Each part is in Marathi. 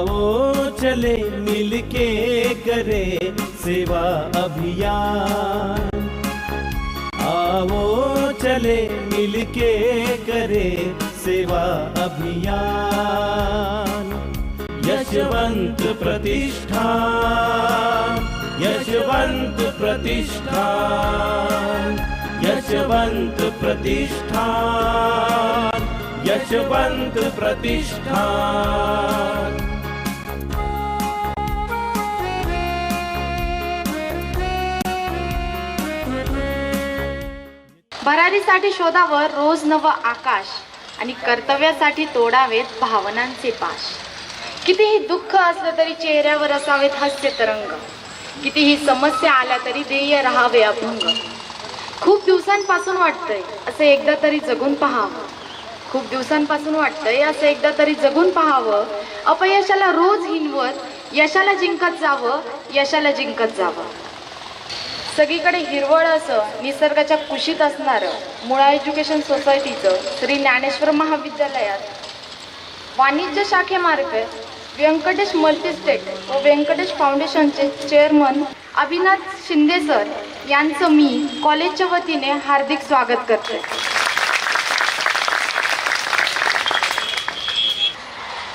आओ चले मिलके करे सेवा अभियान, आओ चले मिलके करे सेवा अभियान। यशवंत प्रतिष्ठान, यशवंत प्रतिष्ठान, यशवंत प्रतिष्ठान, यशवंत प्रतिष्ठान। भरारीसाठी शोधावं रोज नवं आकाश आणि कर्तव्यासाठी तोडावेत भावनांचे पाश। कितीही दुःख असलं तरी चेहऱ्यावर असावेत हास्य तरंग, कितीही समस्या आल्या तरी ध्येय राहावे अभंग। खूप दिवसांपासून वाटतंय असं एकदा तरी जगून पहावं, खूप दिवसांपासून वाटतंय असं एकदा तरी जगून पहावं। अपयशाला रोज हिंडवत यशाला जिंकत जावं, यशाला जिंकत जावं। सगळीकडे हिरवळ असं निसर्गाच्या कुशीत असणारं मुळा एज्युकेशन सोसायटीचं श्री ज्ञानेश्वर महाविद्यालयात वाणिज्य शाखेमार्फत व्यंकटेश मल्टीस्टेट व व्यंकटेश फाउंडेशनचे चेअरमन अभिनाथ शिंदे सर यांचं मी कॉलेजच्या वतीने हार्दिक स्वागत करते।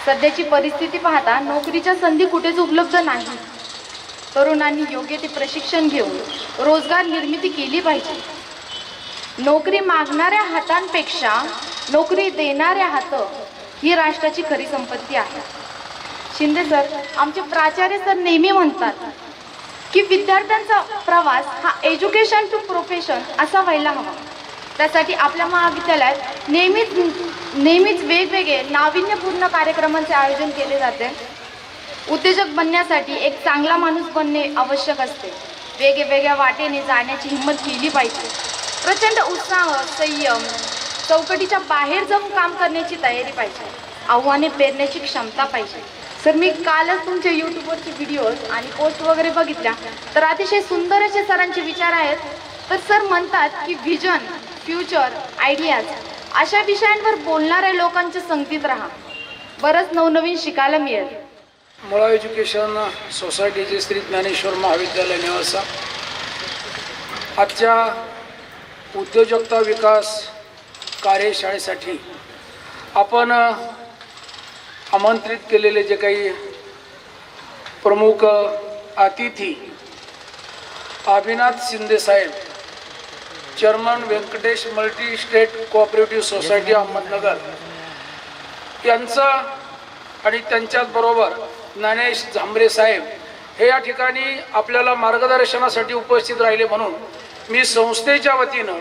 सध्याची परिस्थिती पाहता नोकरीच्या संधी कुठेच उपलब्ध नाही। तरुणांनी योग्य ते प्रशिक्षण घेऊन रोजगार निर्मिती केली पाहिजे। नोकरी मागणाऱ्या हातांपेक्षा नोकरी देणाऱ्या हात ही राष्ट्राची खरी संपत्ती आहे। शिंदे सर आमचे प्राचार्य सर नेहमी म्हणतात की विद्यार्थ्यांचा प्रवास हा एज्युकेशन टू प्रोफेशन असा व्हायला हवा। त्यासाठी आपल्या महाविद्यालयात नेहमीच वेगवेगळे नाविन्यपूर्ण कार्यक्रमांचे आयोजन केले जाते। उद्योजक बनण्यासाठी एक चांगला माणूस बनणे आवश्यक असते। वेगवेगळ्या वाटेने जाण्याची हिंमत केली पाहिजे। प्रचंड उत्साह, संयम, चौकटीच्या बाहेर जाऊन काम करण्याची तयारी पाहिजे। आव्हाने पेरण्याची क्षमता पाहिजे। सर मी कालच तुमच्या यूट्यूबवरचे व्हिडिओज आणि पोस्ट वगैरे बघितल्या तर अतिशय सुंदर असे सरांचे विचार आहेत। तर सर म्हणतात की व्हिजन, फ्युचर, आयडियाज अशा विषयांवर बोलणाऱ्या लोकांच्या संगतीत राहा, बरंच नवनवीन शिकायला मिळेल। मुळा एज्युकेशन सोसायटीचे श्री ज्ञानेश्वर महाविद्यालय नेवासा आजच्या उद्योजकता विकास कार्यशाळेसाठी आपण आमंत्रित केलेले जे काही प्रमुख अतिथी अभिनाथ शिंदे साहेब, chairman Venkatesh multi state cooperative society Ahmednagar यांचं आणि त्यांच्याच बरोबर ज्ञानेश झांबरे साहेब हे या ठिकाणी आपल्याला मार्गदर्शनासाठी उपस्थित राहिले म्हणून मी संस्थेच्या वतीनं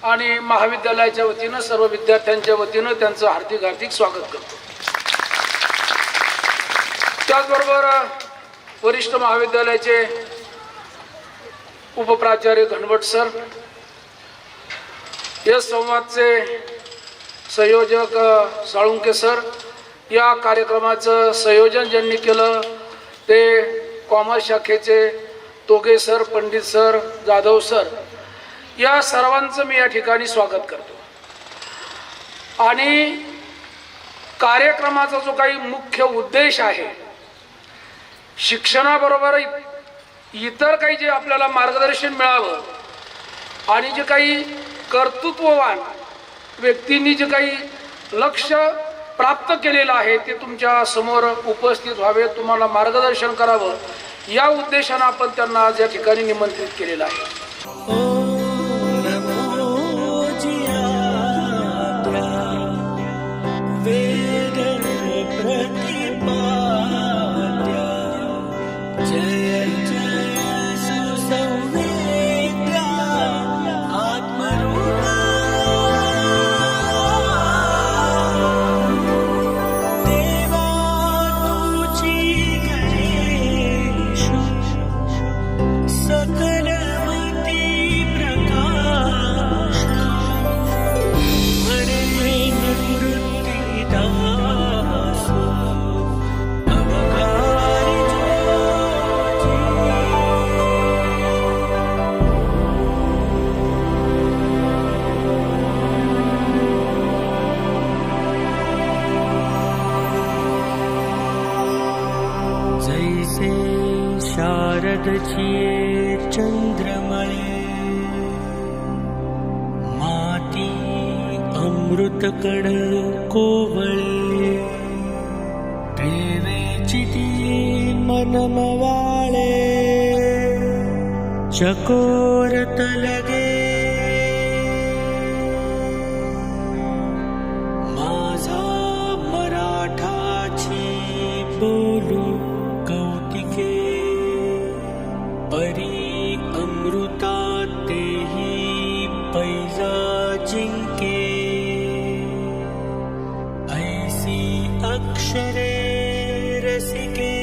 आणि महाविद्यालयाच्या वतीनं सर्व विद्यार्थ्यांच्या वतीनं त्यांचं हार्दिक हार्दिक स्वागत करतो। त्याचबरोबर वरिष्ठ महाविद्यालयाचे उपप्राचार्य घनवट सर, या संवादचे संयोजक साळुंके सर, या कार्यक्रमाचं संयोजन ज्यांनी केलं ते कॉमर्स शाखेचे Toge sir, Pandit sir, Jadhav sir, या सर्वांचं मी या ठिकाणी स्वागत करतो। आणि कार्यक्रमाचा जो काही मुख्य उद्देश आहे, शिक्षणाबरोबर इतर काही जे आपल्याला मार्गदर्शन मिळावं आणि जे काही कर्तृत्ववान व्यक्तींनी जे काही लक्ष्य प्राप्त केलेलं आहे ते तुमच्या समोर उपस्थित व्हावे, तुम्हाला मार्गदर्शन करावं, या उद्देशाने आपण त्यांना आज या ठिकाणी निमंत्रित केलेलं आहे। सकलमती चंद्रमळे माती अमृतकड कोवळे प्रेमेची ती मनमवाळे चकोर तलगे माझा मराठाची बोलू कौतिके परी अमृतात तेही पैजा जिंके ऐसी अक्षरे रसिके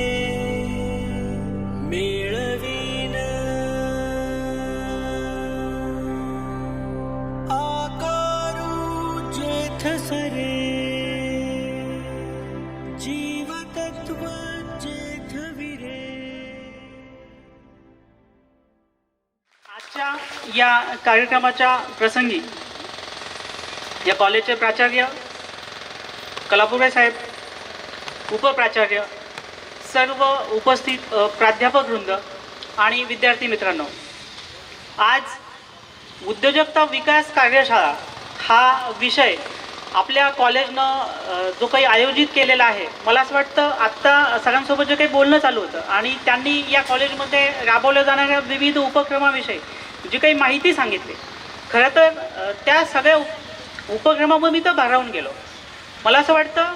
मेळवीन आकारू जेथ सरे जीवतत्व जेथ विरे. आजच्या या कार्यक्रमाच्या प्रसंगी या कॉलेजचे प्राचार्य, कलापुरे साहेब, उपप्राचार्य, सर्व उपस्थित प्राध्यापक वृंद आणि विद्यार्थी मित्रांनो, आज उद्योजकता विकास कार्यशाळा हा विषय आपल्या कॉलेजनं जो काही आयोजित केलेला आहे, मला असं वाटतं आत्ता सगळ्यांसोबत जे काही बोलणं चालू होतं आणि त्यांनी या कॉलेजमध्ये राबवल्या जाणाऱ्या विविध उपक्रमाविषयी जी काही माहिती सांगितली, खरं तर त्या सगळ्या उपक्रमावर मी तर भारावून गेलो. मला असं वाटतं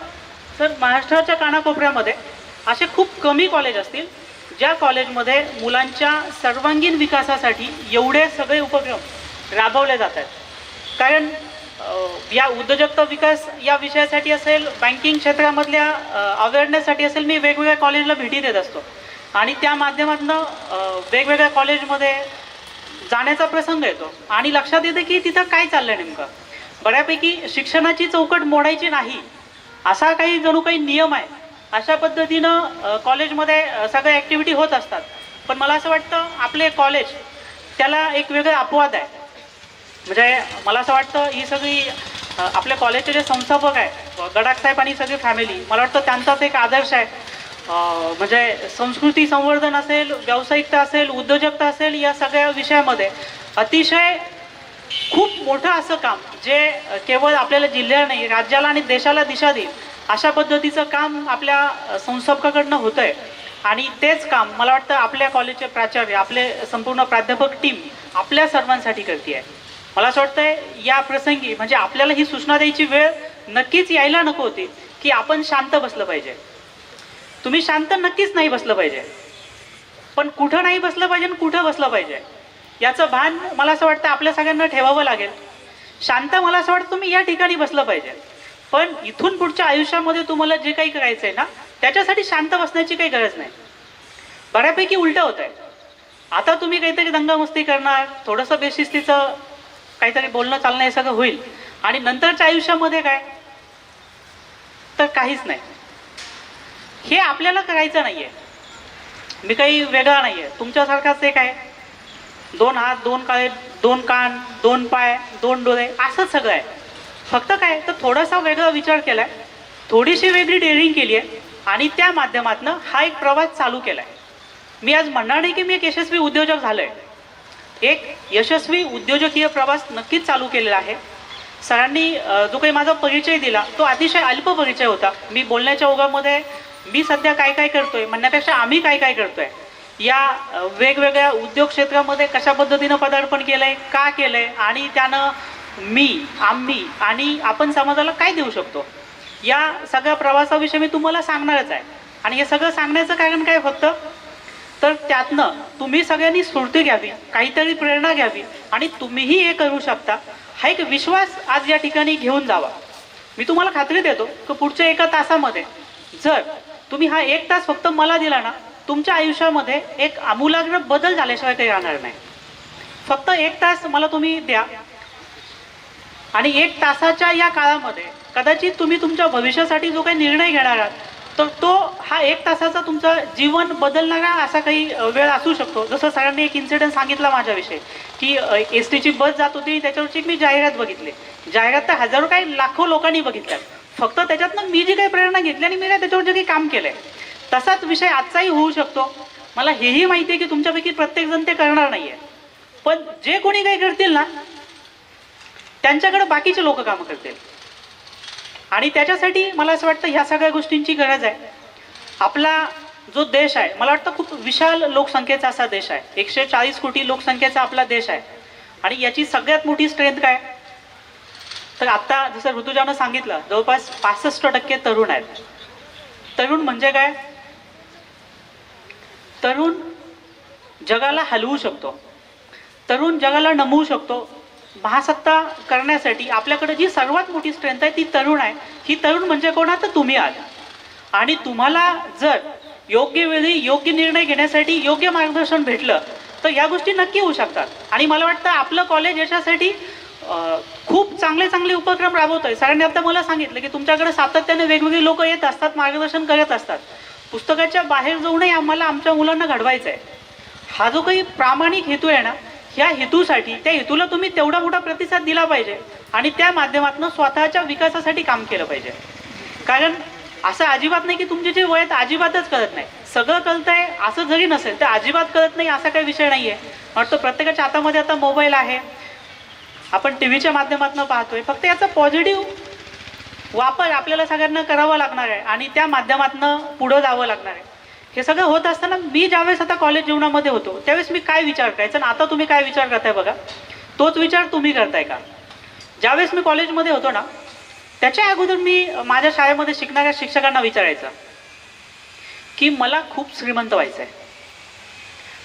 सर, महाराष्ट्राच्या कानाकोपऱ्यामध्ये असे खूप कमी कॉलेज असतील ज्या कॉलेजमध्ये मुलांच्या सर्वांगीण विकासासाठी एवढे सगळे उपक्रम राबवले जात आहेत. कारण या उद्योजकता विकास या विषयासाठी असेल, बँकिंग क्षेत्रामधल्या अवेअरनेससाठी असेल, मी वेगवेगळ्या कॉलेजला भेटी देत असतो आणि त्या माध्यमातून वेगवेगळ्या कॉलेजमध्ये जाण्याचा प्रसंग येतो आणि लक्षात येतं की तिथं काय चाललं आहे नेमकं. बऱ्यापैकी शिक्षणाची चौकट मोडायची नाही असा काही जणू काही नियम आहे. अशा पद्धतीनं कॉलेजमध्ये सगळ्या ॲक्टिव्हिटी होत असतात. पण मला असं वाटतं आपले कॉलेज त्याला एक वेगळा अपवाद आहे. म्हणजे मला असं वाटतं ही सगळी आपल्या कॉलेजचे जे संस्थापक आहे, गडाखसाहेब आणि सगळी फॅमिली, मला वाटतं त्यांचाच एक आदर्श आहे. म्हणजे संस्कृती संवर्धन असेल, व्यावसायिकता असेल, उद्योजकता असेल, या सगळ्या विषयामध्ये अतिशय खूप मोठं असं काम जे केवळ आपल्याला जिल्ह्याला नाही, राज्याला आणि देशाला दिशा देईल अशा पद्धतीचं काम आपल्या संस्थापकाकडनं होतं आहे. आणि तेच काम मला वाटतं आपल्या कॉलेजचे प्राचार्य, आपले संपूर्ण प्राध्यापक टीम आपल्या सर्वांसाठी करते आहे. मला असं वाटतंय या प्रसंगी म्हणजे आपल्याला ही सूचना द्यायची वेळ नक्कीच यायला नको होती की आपण शांत बसलं पाहिजे. तुम्ही शांत नक्कीच नाही बसलं पाहिजे, पण कुठं नाही बसलं पाहिजे आणि कुठं बसलं पाहिजे याचं भान मला असं वाटतं आपल्या सगळ्यांना ठेवावं लागेल. शांत मला असं वाटतं तुम्ही या ठिकाणी बसलं पाहिजे, पण इथून पुढच्या आयुष्यामध्ये तुम्हाला जे काही करायचं आहे ना, त्याच्यासाठी शांत बसण्याची काही गरज नाही. बऱ्यापैकी उलटं होत आहे. आता तुम्ही काहीतरी दंगामस्ती करणार, थोडंसं बेशिस्तीचं काहीतरी बोलणं चालणं हे सगळं होईल आणि नंतरच्या आयुष्यामध्ये काय तर काहीच नाही. हे आपल्याला करायचं नाही आहे. मी काही वेगळा नाही आहे, तुमच्यासारखाच एक आहे. 2 हात, 2 काळे, 2 कान, 2 पाय, 2 डोळे असंच सगळं आहे. फक्त काय तर थोडासा वेगळा विचार केला आहे, थोडीशी वेगळी डेअरिंग केली आहे आणि त्या माध्यमातून हा एक प्रवास चालू केला आहे. मी आज म्हणणार नाही की मी एक यशस्वी उद्योजक झालो आहे. एक यशस्वी उद्योजकीय प्रवास नक्कीच चालू केलेला आहे. सरांनी जो काही माझा परिचय दिला तो अतिशय अल्प परिचय होता. मी बोलण्याच्या ओघामध्ये मी सध्या काय काय करतोय म्हणण्यापेक्षा आम्ही काय काय करतोय, या वेगवेगळ्या उद्योग क्षेत्रामध्ये कशा पद्धतीनं पदार्पण केलंय, का केलंय आणि त्यानं आम्ही आणि आपण समाजाला काय देऊ शकतो, या सगळ्या प्रवासाविषयी मी तुम्हाला सांगणारच आहे. आणि हे सगळं सांगण्याचं कारण काय फक्त तर त्यातनं तुम्ही सगळ्यांनी स्फूर्ती घ्यावी, काहीतरी प्रेरणा घ्यावी आणि तुम्हीही हे करू शकता हा एक विश्वास आज या ठिकाणी घेऊन जावा. मी तुम्हाला खात्री देतो की पुढच्या 1 तासामध्ये जर तुम्ही हा 1 तास फक्त मला दिला ना, तुमच्या आयुष्यामध्ये एक आमूलाग्र बदल झाल्याशिवाय काही राहणार नाही. फक्त 1 तास मला तुम्ही द्या आणि 1 तासाच्या या काळामध्ये कदाचित तुम्ही तुमच्या भविष्यासाठी जो काही निर्णय घेणार आहात तर तो हा 1 तासाचा तुमचं जीवन बदलणारा असा काही वेळ असू शकतो. जसं सरांनी एक इन्सिडेंट सांगितला माझ्याविषयी की STची बस जात होती, त्याच्यावरची मी जाहिरात बघितली. जाहिरात तर हजारो काही लाखो लोकांनी बघितल्यात. फक्त त्याच्यातनं मी जी काही प्रेरणा घेतली आणि मी काय त्याच्यावर जे काही काम केलंय, तसाच विषय आजचाही होऊ शकतो. मला हेही माहिती आहे की तुमच्यापैकी प्रत्येकजण ते करणार नाहीये, पण जे कोणी काही करतील ना त्यांच्याकडे बाकीचे लोक कामं करतील. आणि त्याच्यासाठी मला असं वाटतं ह्या सगळ्या गोष्टींची गरज आहे. आपला जो देश आहे मला वाटतं खूप विशाल लोकसंख्येचा असा देश आहे. 140 कोटी लोकसंख्येचा आपला देश आहे. आणि याची सगळ्यात मोठी स्ट्रेंथ काय, तर आता जसं ऋतुजानं सांगितलं जवळपास 65% तरुण आहेत. तरुण म्हणजे काय, तरुण जगाला हलवू शकतो, तरुण जगाला नमवू शकतो. महासत्ता करण्यासाठी आपल्याकडे जी सर्वात मोठी स्ट्रेंथ आहे ती तरुण आहे. ही तरुण म्हणजे कोण, तर तुम्ही आहात. आणि तुम्हाला जर योग्य वेळी योग्य निर्णय घेण्यासाठी योग्य मार्गदर्शन भेटलं तर या गोष्टी नक्की होऊ शकतात. आणि मला वाटतं आपलं कॉलेज याच्यासाठी खूप चांगले चांगले उपक्रम राबवतोय. सरांनी आता मला सांगितलं की तुमच्याकडे सातत्याने वेगवेगळी लोक येत असतात, मार्गदर्शन करत असतात. पुस्तकाच्या बाहेर जाऊनही आम्हाला आमच्या मुलांना घडवायचं आहे. हा जो काही प्रामाणिक हेतू आहे ना, ह्या हेतूसाठी त्या हेतूला तुम्ही तेवढा मोठा प्रतिसाद दिला पाहिजे आणि त्या माध्यमातून स्वतःच्या विकासासाठी काम केलं पाहिजे. कारण असं अजिबात नाही की तुमचे जे वय अजिबातच कळत नाही, सगळं कळतंय असं जरी नसेल तर अजिबात कळत नाही असा काही विषय नाही आहे. वाटतं प्रत्येकाच्या हातामध्ये आता मोबाईल आहे, आपण टी व्हीच्या माध्यमातून पाहतोय. फक्त याचा पॉझिटिव्ह वापर आपल्याला सगळ्यांना करावा लागणार आहे आणि त्या माध्यमातून पुढं जावं लागणार आहे. हे सगळं होत असताना मी ज्यावेळेस आता कॉलेज जीवनामध्ये होतो त्यावेळेस मी काय विचार करायचा आणि आता तुम्ही काय विचार करताय बघा, तोच विचार तुम्ही करताय का. ज्यावेळेस मी कॉलेजमध्ये होतो ना त्याच्या अगोदर मी माझ्या शाळेमध्ये शिकणाऱ्या शिक्षकांना विचारायचं की मला खूप श्रीमंत व्हायचं आहे.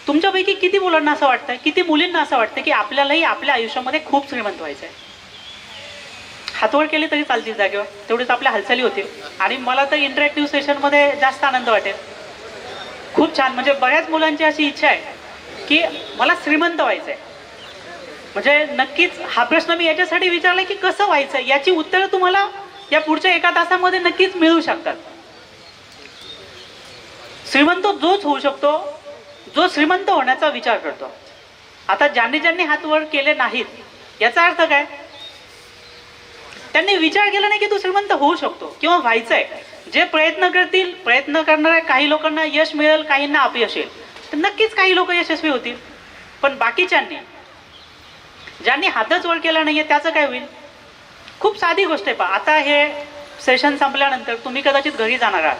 तुमच्यापैकी किती मुलांना असं वाटतंय, किती मुलींना असं वाटतं की आपल्यालाही आपल्या आयुष्यामध्ये खूप श्रीमंत व्हायचं आहे. हातवर केले तरी चालतील जागेवर, तेवढीच आपल्या हालचाली होतील. आणि मला तर इंटरॅक्टिव्ह सेशनमध्ये जास्त आनंद वाटेल. खूप छान, म्हणजे बऱ्याच मुलांची अशी इच्छा आहे की मला श्रीमंत व्हायचं आहे. म्हणजे नक्कीच हा प्रश्न मी याच्यासाठी विचारला की कसं व्हायचं, याची उत्तरं तुम्हाला या पुढच्या 1 तासामध्ये नक्कीच मिळू शकतात. श्रीमंत जोच होऊ शकतो जो श्रीमंत होण्याचा विचार करतो. आता ज्यांनी ज्यांनी हात वर केले नाहीत याचा अर्थ काय, त्यांनी विचार केला नाही की तू श्रीमंत होऊ शकतो किंवा व्हायचंय. जे प्रयत्न करतील, प्रयत्न करणाऱ्या काही लोकांना यश मिळेल, काहींना अपयश येईल, तर नक्कीच काही लोक यशस्वी होतील. पण बाकीच्यांनी ज्यांनी हातच वर केला नाहीये त्याचं काय होईल. खूप साधी गोष्ट आहे. पहा आता हे सेशन संपल्यानंतर तुम्ही कदाचित घरी जाणार आहात.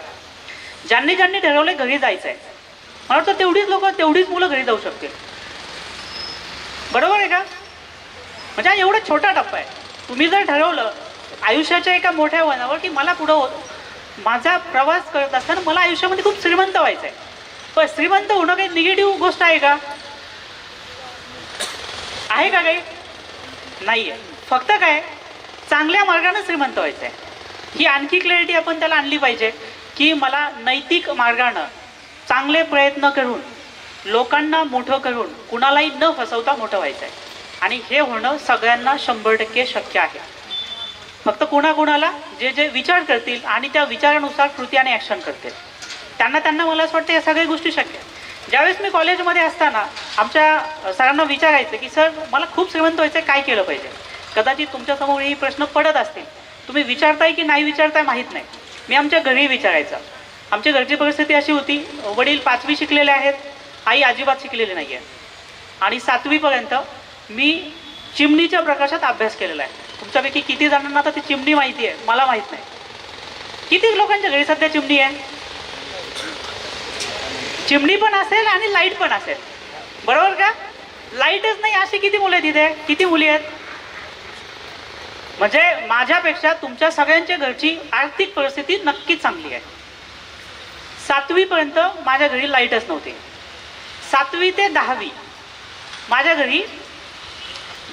ज्यांनी ज्यांनी ठरवलंय घरी जायचंय, मला वाटतं तेवढीच लोक, तेवढीच मुलं घरी जाऊ शकतील. बरोबर आहे का. म्हणजे हा एवढा छोटा टप्पा आहे. तुम्ही जर ठरवलं आयुष्याच्या एका मोठ्या वळणावर की मला पुढं माझा प्रवास करत असताना मला आयुष्यामध्ये खूप श्रीमंत व्हायचं आहे, पण श्रीमंत होणं काही निगेटिव्ह गोष्ट आहे का, आहे का काही, नाही आहे. फक्त काय, चांगल्या मार्गाने श्रीमंत व्हायचं आहे. ही आणखी क्लॅरिटी आपण त्याला आणली पाहिजे की मला नैतिक मार्गानं चांगले प्रयत्न करून लोकांना मोठं करून कुणालाही न फसवता मोठं व्हायचं आहे. आणि हे होणं सगळ्यांना 100% शक्य आहे. फक्त कुणाकुणाला जे जे विचार करतील आणि त्या विचारानुसार कृती आणि ॲक्शन करतील त्यांना मला असं वाटतं या सगळ्या गोष्टी शक्य आहेत. ज्यावेळेस मी कॉलेजमध्ये असताना आमच्या सरांना विचारायचं की सर मला खूप श्रीमंत व्हायचं आहे, काय केलं पाहिजे. कदाचित तुमच्यासमोर ही प्रश्न पडत असतील, तुम्ही विचारताय की नाही विचारताय माहीत नाही. मी आमच्या घरी विचारायचं. आमच्या घरची परिस्थिती अशी होती, वडील 5वी शिकलेले आहेत, आई अजिबात शिकलेली नाही आहे. आणि 7वीपर्यंत मी चिमणीच्या प्रकाशात अभ्यास केलेला आहे. तुमच्यापैकी किती जणांना आता ती चिमणी माहिती आहे, मला माहीत नाही. किती लोकांच्या घरी सध्या चिमणी आहे. चिमणी पण असेल आणि लाईट पण असेल, बरोबर का. लाईटच नाही अशी किती मुलं आहेत तिथे, किती मुली आहेत. म्हणजे माझ्यापेक्षा तुमच्या सगळ्यांच्या घरची आर्थिक परिस्थिती नक्कीच चांगली आहे. 7वीपर्यंत माझ्या घरी लाईटच नव्हती. 7वी ते 10वी माझ्या घरी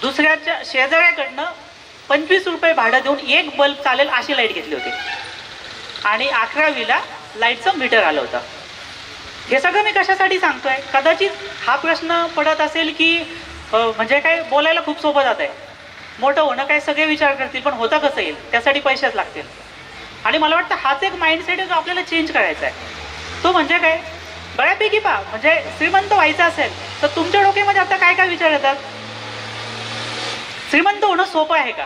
दुसऱ्याच्या शेजाऱ्याकडनं 25 रुपये भाडं देऊन एक बल्ब चालेल अशी लाईट घेतली होती. आणि 11वीला लाईटचं मीटर आलं होतं. हे सगळं मी कशासाठी सांगतोय, कदाचित हा प्रश्न पडत असेल की म्हणजे काय बोलायला खूप सोपं जात आहे, मोठं होणं काय सगळे विचार करतील, पण होतं कसं येईल, त्यासाठी पैसेच लागतील. आणि मला वाटतं हाच एक माइंडसेट आहे जो आपल्याला चेंज करायचा आहे. तो म्हणजे काय, बऱ्यापैकी पहा, म्हणजे श्रीमंत व्हायचं असेल तर तुमच्या डोक्यामध्ये आता काय काय विचार येतात. श्रीमंत होणं सोपं आहे का,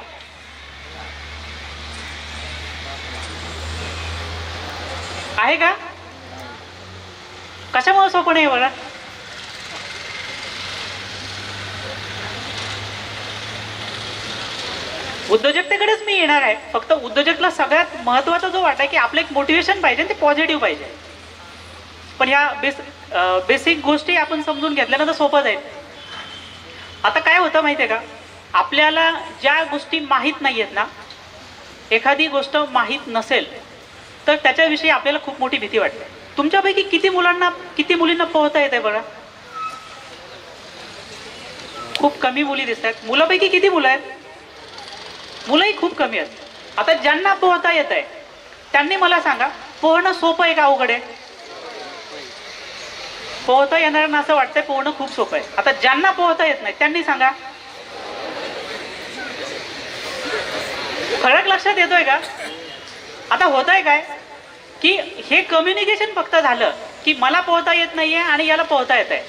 आहे का, कशामुळे सोपं नाही बघा? उद्योजकतेकडेच मी येणार आहे. फक्त उद्योजकला सगळ्यात महत्त्वाचा जो वाटतं की आपलं एक मोटिवेशन पाहिजे, ते पॉझिटिव्ह पाहिजे. पण ह्या बेसिक गोष्टी आपण समजून घेतल्यानंतर सोपं जाईल. आता काय होतं माहिती आहे का, आपल्याला ज्या गोष्टी माहीत नाही आहेत ना, एखादी गोष्ट माहीत नसेल तर त्याच्याविषयी आपल्याला खूप मोठी भीती वाटते. तुमच्यापैकी किती मुलींना पोहता येते बघा? खूप कमी मुली दिसत आहेत. मुलापैकी किती मुलं आहेत? मुलंही खूप कमी आहेत. आता ज्यांना पोहता येत आहे त्यांनी मला सांगा, पोहणं सोपं आहे का अवघड आहे? पोहता येणाऱ्यांना असं वाटतंय पोहणं खूप सोपं आहे. आता ज्यांना पोहता येत नाही त्यांनी सांगा, फरक लक्षात येतोय का? आता होत आहे काय की हे कम्युनिकेशन फक्त झालं की मला पोहता येत नाहीये आणि याला पोहता येत आहे.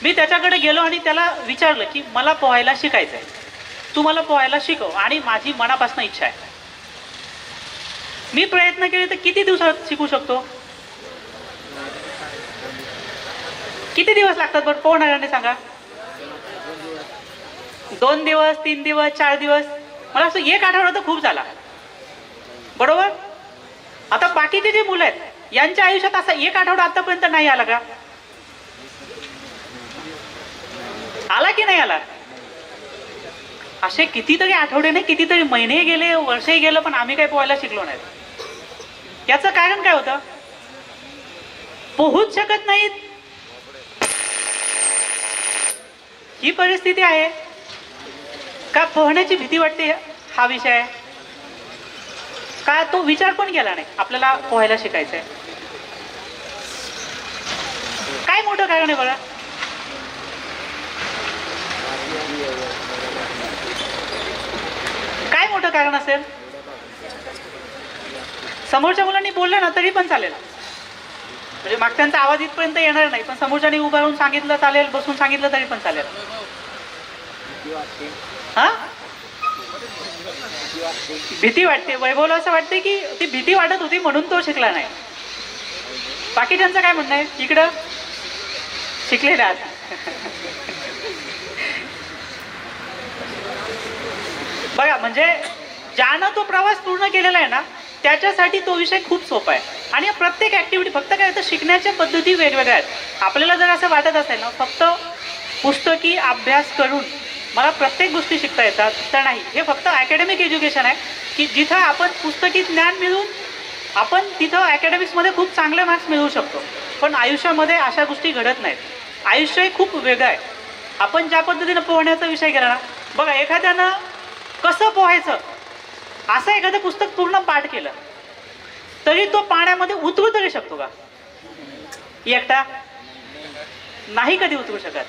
मी त्याच्याकडे गेलो आणि त्याला विचारलं की मला पोहायला शिकायचं आहे, तू मला पोहायला शिकव, आणि माझी मनापासून इच्छा आहे. मी प्रयत्न केले तर किती दिवसात शिकू शकतो? किती दिवस लागतात बरं पोहणाऱ्याने सांगा? 2 दिवस, 3 दिवस, 4 दिवस, मला असं 1 आठवडा तर खूप झाला, बरोबर? आता बाकीचे जे मुलं आहेत यांच्या आयुष्यात असा 1 आठवडा आतापर्यंत नाही आला का? आला की नाही आला? असे कितीतरी आठवडे नाही, कितीतरी महिने गेले, वर्षही गेलं, पण आम्ही काही पोहायला शिकलो नाही. याचं कारण काय होतं? पोहूच शकत नाहीत ही परिस्थिती आहे का? पोहण्याची भीती वाटते हा विषय आहे का? तो विचार पण केला नाही आपल्याला पोहायला शिकायचंय? काय मोठं कारण आहे बघा? काय मोठं कारण असेल? समोरच्या मुलांनी बोललं ना तरी पण चालेल, म्हणजे मागच्यांचा आवाज इथपर्यंत येणार नाही, पण समोरच्यानी उभं राहून सांगितलं चालेल, बसून सांगितलं तरी पण चालेल. हा, भीती वाटते. वैभवला असं वाटते की ती भीती वाटत होती म्हणून तो शिकला नाही. बाकीच्यांचं काय म्हणणं आहे? इकडं शिकलेले आज बघा, म्हणजे ज्यानं तो प्रवास पूर्ण केलेला आहे ना त्याच्यासाठी तो विषय खूप सोपा आहे. आणि प्रत्येक ऍक्टिव्हिटी फक्त काय तर शिकण्याच्या पद्धती वेगवेगळ्या आहेत. आपल्याला जर असं वाटत असेल ना फक्त पुस्तकी अभ्यास करून मला प्रत्येक गोष्टी शिकता येतात, तर नाही. हे फक्त अकॅडमिक एज्युकेशन आहे की जिथं आपण पुस्तकी ज्ञान मिळवून आपण तिथं अकॅडमिक्समध्ये खूप चांगले मार्क्स मिळवू शकतो. पण आयुष्यामध्ये अशा गोष्टी घडत नाहीत. आयुष्य हे खूप वेगळं आहे. आपण ज्या पद्धतीनं पोहण्याचा विषय केला ना, बघा एखाद्यानं कसं पोहायचं असं एखादं पुस्तक पूर्ण पाठ केलं तरी तो पाण्यामध्ये उतरू तरी शकतो का? एकटा नाही कधी उतरू शकत.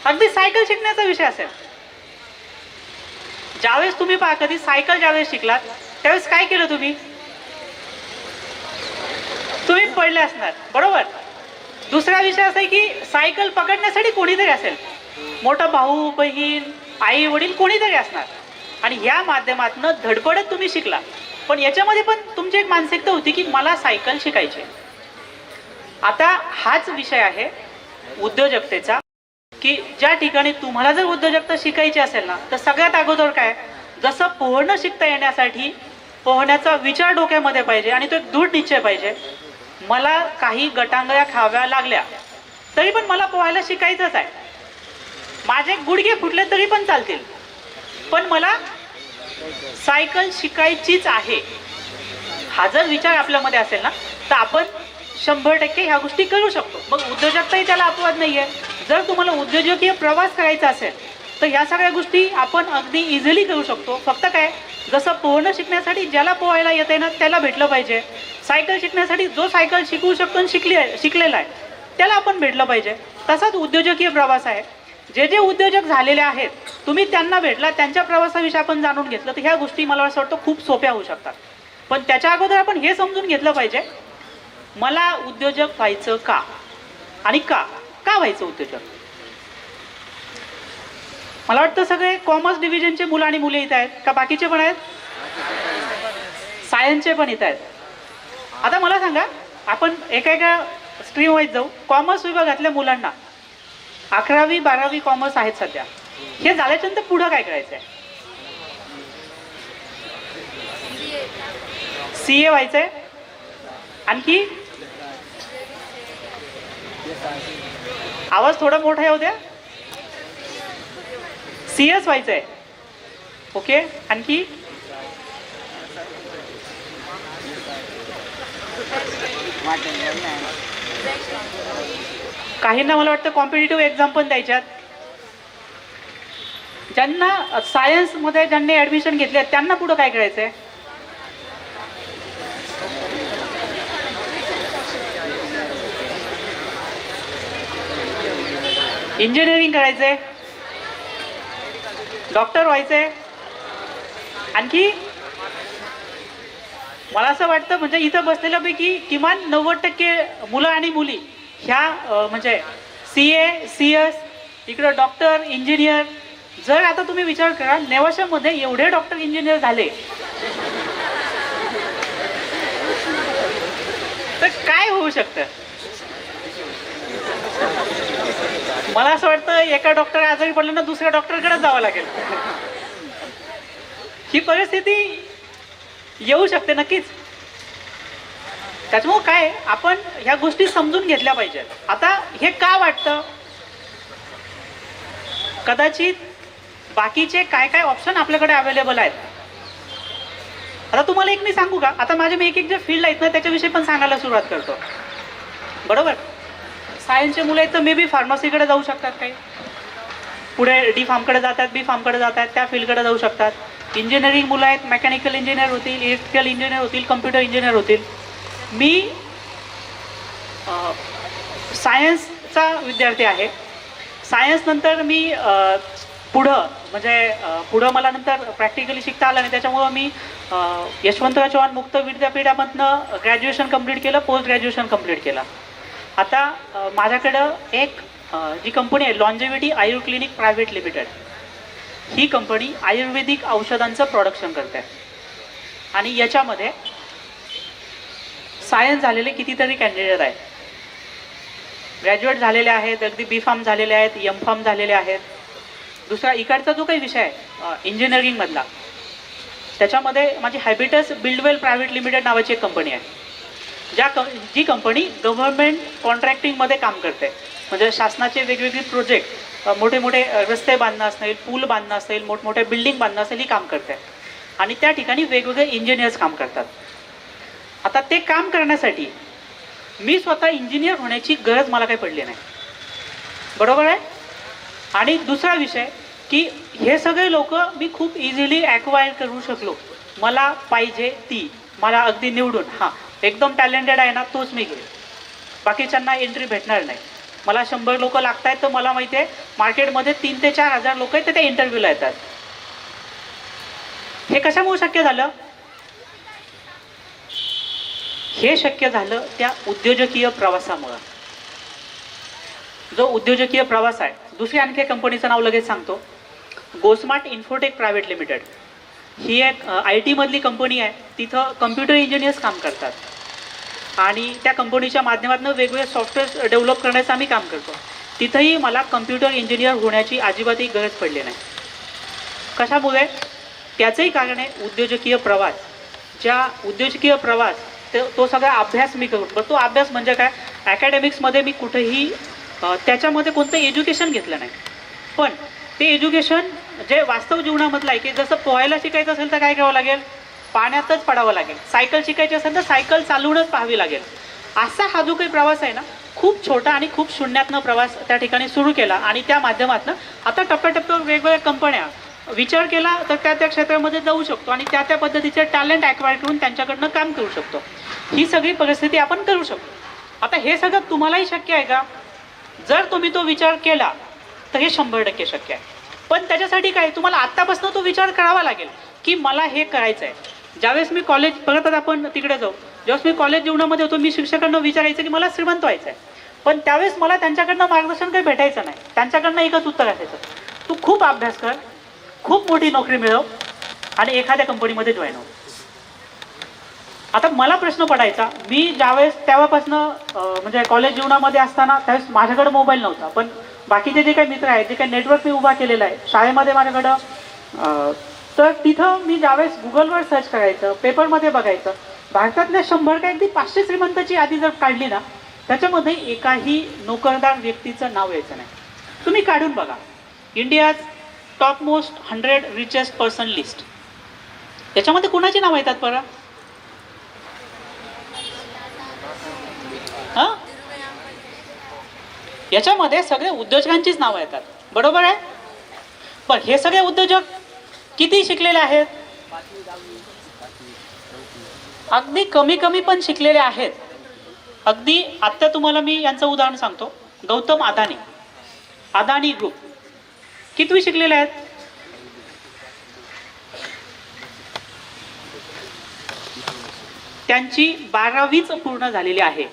अगदी सायकल शिकण्याचा विषय असेल, ज्यावेळेस तुम्ही पहा कधी सायकल ज्यावेळेस शिकलात त्यावेळेस काय केलं तुम्ही पडले असणार, बरोबर? दुसरा विषय असा आहे की सायकल पकडण्यासाठी कोणीतरी असेल, मोठा भाऊ बहीण आई वडील कोणीतरी असणार, आणि ह्या माध्यमातून धडपडत तुम्ही शिकला. पण याच्यामध्ये पण तुमची एक मानसिकता होती की मला सायकल शिकायची. आता हाच विषय आहे उद्योजकतेचा की ज्या ठिकाणी तुम्हाला जर उद्योजकता शिकायची असेल ना तर सगळ्यात अगोदर काय, जसं पोहणं शिकता येण्यासाठी पोहण्याचा विचार डोक्यामध्ये पाहिजे आणि तो एक दृढ निश्चय पाहिजे. मला काही गटांगळ्या खाव्या लागल्या तरी पण मला पोहायला शिकायचंच आहे. माझे गुडघे फुटले तरी पण चालतील, पण मला सायकल शिकायचीच आहे. हा जर विचार आपल्यामध्ये असेल ना तर आपण 100% ह्या गोष्टी करू शकतो. मग उद्योजकताही त्याला अपवाद नाही आहे. जर तुम्हाला उद्योजकीय प्रवास करायचा असेल तर ह्या सगळ्या गोष्टी आपण अगदी इझिली करू शकतो. फक्त काय, जसं पोहणं शिकण्यासाठी ज्याला पोहायला येते ना त्याला भेटलं पाहिजे, सायकल शिकण्यासाठी जो सायकल शिकवू शकतो आणि शिकलेला आहे त्याला आपण भेटलं पाहिजे. तसाच उद्योजकीय प्रवास आहे. जे जे उद्योजक झालेले आहेत तुम्ही त्यांना भेटला, त्यांच्या प्रवासाविषयी आपण जाणून घेतलं तर ह्या गोष्टी मला असं वाटतं खूप सोप्या होऊ शकतात. पण त्याच्या अगोदर आपण हे समजून घेतलं पाहिजे मला उद्योजक व्हायचं का, आणि का व्हायचं उद्योजक. मला वाटतं सगळे कॉमर्स डिव्हिजनचे मुलं आणि मुले इथं आहेत का बाकीचे पण आहेत, सायन्सचे पण इथं आहेत. आता मला सांगा, आपण एका स्ट्रीम वाईज जाऊ. कॉमर्स विभागातल्या मुलांना 11वी 12वी कॉमर्स आहेत सध्या, हे झाल्याच्यानंतर पुढं काय करायचं आहे? CA व्हायचंय. आणखी आवाज थोडा मोठा येऊ द्या. CS व्हायचंय. ओके. आणखी काहींना मला वाटतं कॉम्पिटिटिव्ह एक्झाम पण द्यायच्यात. ज्यांना सायन्समध्ये ज्यांनी ॲडमिशन घेतले त्यांना पुढं काय करायचं आहे? इंजिनिअरिंग करायचंय, डॉक्टर व्हायचंय. आणखी मला असं वाटतं म्हणजे इथं बसलेल्यापैकी किमान 90% मुलं आणि मुली ह्या म्हणजे CA CS इकडं डॉक्टर इंजिनियर. जर आता तुम्ही विचार करा नेवाशामध्ये एवढे डॉक्टर इंजिनियर झाले तर काय होऊ शकतं? मला असं वाटतं एका डॉक्टर आजारी पडलं ना दुसऱ्या डॉक्टरकडे जावं लागेल. ही परिस्थिती येऊ शकते नक्कीच. त्याच्यामुळे काय आपण ह्या गोष्टी समजून घेतल्या पाहिजेत. आता हे का वाटतं? कदाचित बाकीचे काय काय ऑप्शन आपल्याकडे अवेलेबल आहेत. आता तुम्हाला एक मी सांगू का, आता माझे मी एक जे फील्ड आहेत ना त्याच्याविषयी पण सांगायला सुरुवात करतो. बरोबर, सायन्सचे मुलं आहेत तर मे बी फार्मसीकडे जाऊ शकतात, काही पुढे D फार्मकडे जातात, B फार्मकडे जातात, त्या फील्डकडे जाऊ शकतात. इंजिनिअरिंग मुलं आहेत, मेकॅनिकल इंजिनियर होतील, इलेक्ट्रिकल इंजिनियर होतील, कम्प्युटर इंजिनियर होतील. मी सायन्सचा विद्यार्थी आहे. सायन्स नंतर मी पुढं मला नंतर प्रॅक्टिकली शिकता आलं नाही, त्याच्यामुळं मी यशवंतराव चव्हाण मुक्त विद्यापीठामधनं ग्रॅज्युएशन कंप्लीट केलं, पोस्ट ग्रॅज्युएशन कंप्लीट केलं. आता माझ्याकडं एक जी कंपनी आहे लॉन्जेव्हिटी आयुर क्लिनिक प्रायव्हेट लिमिटेड, ही कंपनी आयुर्वेदिक औषधांचं प्रोडक्शन करते. आणि याच्यामध्ये सायन्स झालेले कितीतरी कॅन्डिडेट आहेत, ग्रॅज्युएट झालेले आहेत, अगदी B फार्म झालेले आहेत, M फार्म झालेले आहेत. दुसरा इकडचा जो काही विषय आहे इंजिनिअरिंगमधला, त्याच्यामध्ये माझी हॅबिटस बिल्डवेल प्रायव्हेट लिमिटेड नावाची एक कंपनी आहे, जी कंपनी गव्हर्नमेंट कॉन्ट्रॅक्टिंगमध्ये काम करते. म्हणजे शासनाचे वेगवेगळे प्रोजेक्ट, मोठे मोठे रस्ते बांधणं असेल, पूल बांधणं असेल, मोठमोठे बिल्डिंग बांधणं असेल, ही काम करते. आणि त्या ठिकाणी वेगवेगळे इंजिनियर्स काम करतात. आता ते काम करण्यासाठी मी स्वतः इंजिनियर होण्याची गरज मला काही पडली नाही. बरोबर आहे. आणि दुसरा विषय की हे सगळे लोक मी खूप इझिली ॲक्वायर करू शकलो. मला पाहिजे ती, मला अगदी निवडून हां एकदम टॅलेंटेड आहे ना तोच मी घेईल, बाकीच्यांना एंट्री भेटणार नाही. मला 100 लोक लागत आहेत तर मला माहिती आहे मार्केटमध्ये 3,000 ते 4,000 लोक आहेत, ते त्या इंटरव्ह्यूला येतात. हे कशामुळे शक्य झालं? हे शक्य झालं त्या उद्योजकीय प्रवासामुळं. जो उद्योजकीय प्रवास आहे, दुसरी आणखी कंपनीचं नाव लगेच सांगतो, गोस्मार्ट इन्फोटेक प्रायव्हेट लिमिटेड. ही एक IT मधली कंपनी आहे. तिथं कम्प्युटर इंजिनियर्स काम करतात आणि त्या कंपनीच्या माध्यमातून वेगवेगळे सॉफ्टवेअर डेव्हलप करण्याचं आम्ही काम करतो. तिथंही मला कम्प्युटर इंजिनियर होण्याची अजिबातही गरज पडली नाही. कशामुळे? त्याचंही कारण आहे उद्योजकीय प्रवास. ज्या उद्योजकीय प्रवास तो सगळा अभ्यास मी करू. तो अभ्यास म्हणजे काय, ॲकॅडेमिक्समध्ये मी कुठेही त्याच्यामध्ये कोणतं एज्युकेशन घेतलं नाही, पण ते एज्युकेशन जे वास्तव जीवनामधलं आहे की जसं पोहायला शिकायचं असेल तर काय करावं लागेल, पाण्यातच पडावं लागेल. सायकल शिकायची असेल तर सायकल चालवूनच पाहावी लागेल. असा हा जो काही प्रवास आहे ना, खूप छोटा आणि खूप शून्यातनं प्रवास त्या ठिकाणी सुरू केला. आणि त्या माध्यमातून आता टप्प्याटप्प्यावर वेगवेगळ्या कंपन्या विचार केला तर त्या क्षेत्रामध्ये जाऊ शकतो आणि त्या पद्धतीचे टॅलेंट ॲक्वायर करून त्यांच्याकडनं काम करू शकतो. ही सगळी परिस्थिती आपण करू शकतो. आता हे सगळं तुम्हालाही शक्य आहे का? जर तुम्ही तो विचार केला तर हे 100% शक्य आहे. पण त्याच्यासाठी काय, तुम्हाला आत्तापासून तो विचार करावा लागेल की मला हे करायचं आहे. ज्यावेळेस मी कॉलेज, परत आता आपण तिकडे जाऊ, ज्यावेळेस मी कॉलेज जीवनामध्ये होतो मी शिक्षकांना विचारायचं की मला श्रीमंत व्हायचं आहे, पण त्यावेळेस मला त्यांच्याकडनं मार्गदर्शन काही भेटायचं नाही. त्यांच्याकडनं एकच उत्तर असायचं, तू खूप अभ्यास कर, खूप मोठी नोकरी मिळव आणि एखाद्या कंपनीमध्ये जॉईन हो. आता मला प्रश्न पडायचा, मी ज्यावेळेस तेव्हापासनं म्हणजे कॉलेज जीवनामध्ये असताना त्यावेळेस माझ्याकडे मोबाईल नव्हता, पण बाकीचे जे काही मित्र आहेत, जे काही नेटवर्क मी उभा केलेला आहे शाळेमध्ये माझ्याकडं, तर तिथं मी ज्यावेळेस गुगलवर सर्च करायचं, पेपरमध्ये बघायचं, भारतातल्या 100 का अगदी 500 श्रीमंताची यादी जर काढली ना, त्याच्यामध्ये एकाही नोकरदार व्यक्तीचं नाव यायचं नाही. तुम्ही काढून बघा, India's top most 100 richest person list, याच्यामध्ये कुणाची नावं येतात बरं? हां, याच्यामध्ये सगळे उद्योजकांचीच नावं येतात, बरोबर आहे. पण हे सगळे उद्योजक किती शिकलेले आहेत? अगदी कमी पण शिकलेले आहेत. अगदी आत्ता तुम्हाला मी यांचं उदाहरण सांगतो, गौतम अदानी, अदानी ग्रुप कितवी शिकलेले आहेत? त्यांची 12वीच पूर्ण झालेली आहे,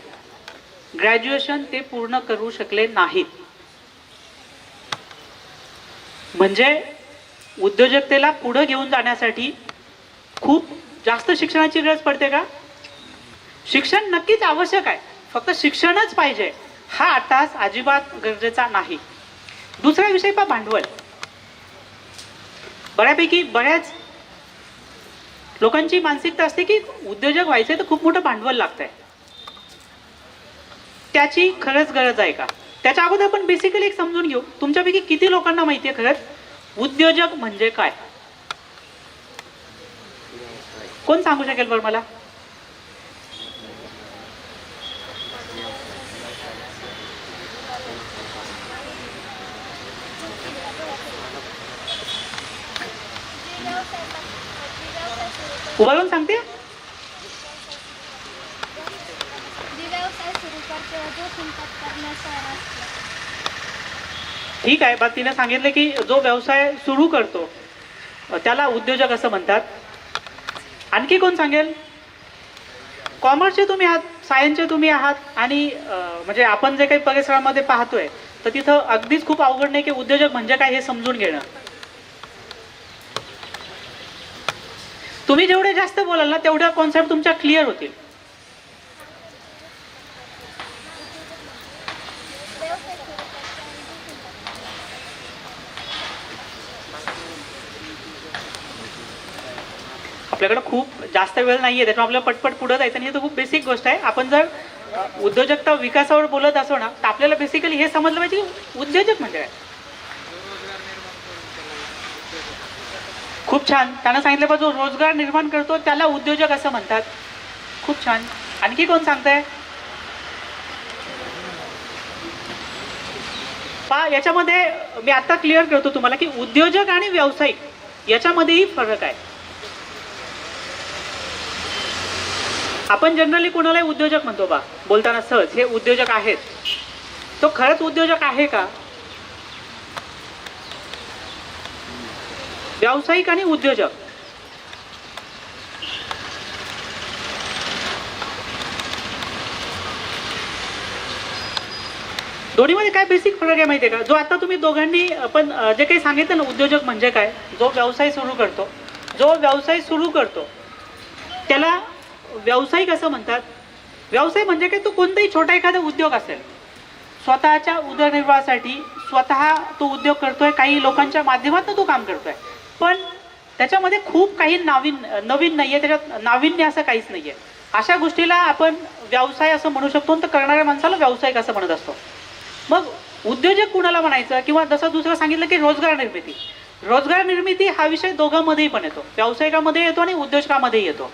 ग्रॅज्युएशन ते पूर्ण करू शकले नाहीत. म्हणजे उद्योजकतेला पुढे घेऊन जाण्यासाठी खूप जास्त शिक्षणाची गरज पडते का? शिक्षण नक्कीच आवश्यक आहे, फक्त शिक्षणच पाहिजे हा आताच अजिबात गरजेचा नाही. दुसरा विषय पहा, भांडवल. बऱ्याच लोकांची मानसिकता असते की उद्योजक व्हायचे तर खूप मोठं भांडवल लागतंय. त्याची खरंच गरज आहे का? त्याच्या अगोदर आपण बेसिकली एक समजून घेऊ, तुमच्यापैकी किती लोकांना माहिती आहे खरंच उद्योजक म्हणजे काय? कोण सांगू शकेल बरं मला? उभारून सांगते. ठीक आहे, बघ तिने सांगितलं की जो व्यवसाय सुरू करतो त्याला उद्योजक असं म्हणतात. आणखी कोण सांगेल? कॉमर्सचे तुम्ही आहात, सायन्सचे तुम्ही आहात, आणि म्हणजे आपण जे काही परिसरामध्ये पाहतोय तर तिथं अगदीच खूप अवघड नाही की उद्योजक म्हणजे काय हे समजून घेणं. तुम्ही जेवढे जास्त बोलाल ना तेवढ्या कॉन्सेप्ट तुमच्या क्लिअर होतील. आपल्याकडे खूप जास्त वेळ नाहीये, त्याच्यामुळे आपल्याला पटपट पुढे जायचं. आणि हे तर खूप बेसिक गोष्ट आहे. आपण जर उद्योजकता विकासावर बोलत असो ना तर आपल्याला बेसिकली हे समजलं पाहिजे की उद्योजक म्हणजे काय. खूप छान, त्यानं सांगितलं पाहिजे जो रोजगार निर्माण करतो त्याला उद्योजक असं म्हणतात. खूप छान. आणखी कोण सांगताय? पहा, याच्यामध्ये मी आता क्लिअर करतो तुम्हाला की उद्योजक आणि व्यावसायिक याच्यामध्येही फरक आहे. आपण जनरली कोणालाही उद्योजक म्हणतो बा बोलताना सहज, हे उद्योजक आहेत. तो खरंच उद्योजक आहे का? व्यावसायिक आणि उद्योजक दोन्हीमध्ये काय बेसिक फरक आहे माहिती आहे का? जो आता तुम्ही दोघांनी आपण जे काही सांगितलं ना उद्योजक म्हणजे काय, जो व्यवसाय सुरू करतो त्याला व्यावसायिक असं म्हणतात. व्यवसाय म्हणजे काय, तो कोणताही छोटा एखादा उद्योग असेल, स्वतःच्या उदरनिर्वाहासाठी स्वतः तो उद्योग करतोय, काही लोकांच्या माध्यमातून तो काम करतोय, पण त्याच्यामध्ये खूप काही नवीन नाहीये, त्याच्यात नाविन्य असं काहीच नाहीये. अशा गोष्टीला आपण व्यवसाय असं म्हणू शकतो, तर करणाऱ्या माणसाला व्यावसायिक असं म्हणत असतो. मग उद्योजक कुणाला म्हणायचं? किंवा जसं दुसरं सांगितलं की रोजगार निर्मिती हा विषय दोघांमध्येही पण येतो, व्यावसायिकामध्ये येतो आणि उद्योजकामध्ये येतो.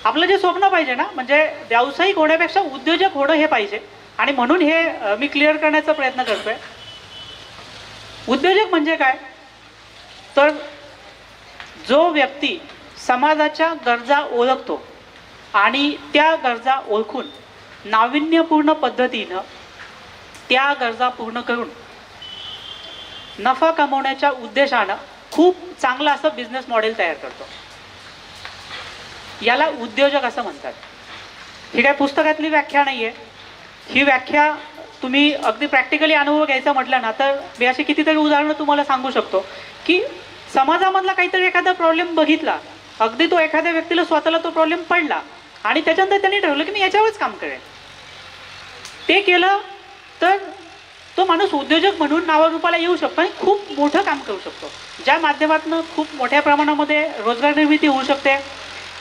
आपलं जे स्वप्न पाहिजे ना, म्हणजे व्यावसायिक होण्यापेक्षा उद्योजक होणं हे पाहिजे, आणि म्हणून हे मी क्लिअर करण्याचा प्रयत्न करतोय. उद्योजक म्हणजे काय, तर जो व्यक्ती समाजाच्या गरजा ओळखतो आणि त्या गरजा ओळखून नाविन्यपूर्ण पद्धतीनं त्या गरजा पूर्ण करून नफा कमवण्याच्या उद्देशानं खूप चांगलं असं बिझनेस मॉडेल तयार करतो, याला उद्योजक असं म्हणतात. ही काय पुस्तकातली व्याख्या नाही आहे. ही व्याख्या तुम्ही अगदी प्रॅक्टिकली अनुभव घ्यायचा म्हटलं ना तर मी अशी कितीतरी उदाहरणं तुम्हाला सांगू शकतो की समाजामधला काहीतरी एखादा प्रॉब्लेम बघितला अगदी तो एखाद्या व्यक्तीला स्वतःला तो प्रॉब्लेम पडला आणि त्याच्यानंतर त्यांनी ठरवलं की मी याच्यावरच काम करेन. ते केलं तर तो माणूस उद्योजक म्हणून नावारूपाला येऊ शकतो आणि खूप मोठं काम करू शकतो, ज्या माध्यमातून खूप मोठ्या प्रमाणामध्ये रोजगार निर्मिती होऊ शकते,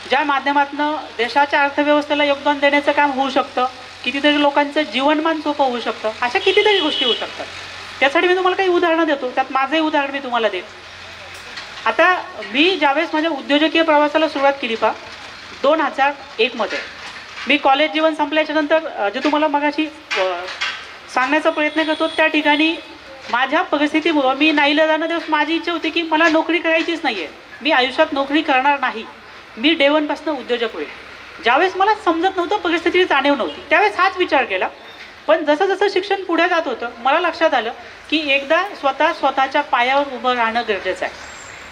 ज्या माध्यमातून देशाच्या अर्थव्यवस्थेला योगदान देण्याचं काम होऊ शकतं, कितीतरी लोकांचं जीवनमान सोपं होऊ शकतं. अशा कितीतरी गोष्टी होऊ शकतात. त्यासाठी मी तुम्हाला काही उदाहरणं देतो. त्यात माझंही उदाहरण मी तुम्हाला देईन. आता मी ज्यावेळेस माझ्या उद्योजकीय प्रवासाला सुरुवात केली 2001 मध्ये, मी कॉलेज जीवन संपल्याच्या नंतर जे तुम्हाला मगाशी सांगण्याचा प्रयत्न करतो, त्या ठिकाणी माझ्या परिस्थितीमुळं मी नाईलाजानं दिवस माझी इच्छा होती की मला नोकरी करायचीच नाही आहे, मी आयुष्यात नोकरी करणार नाही, मी डे वनपासून उद्योजक होईल. ज्यावेळेस मला समजत नव्हतं, परिस्थितीची जाणीव नव्हती, त्यावेळेस हाच विचार केला. पण जसं जसं शिक्षण पुढे जात होतं मला लक्षात आलं की एकदा स्वतःच्या पायावर उभं राहणं गरजेचं आहे.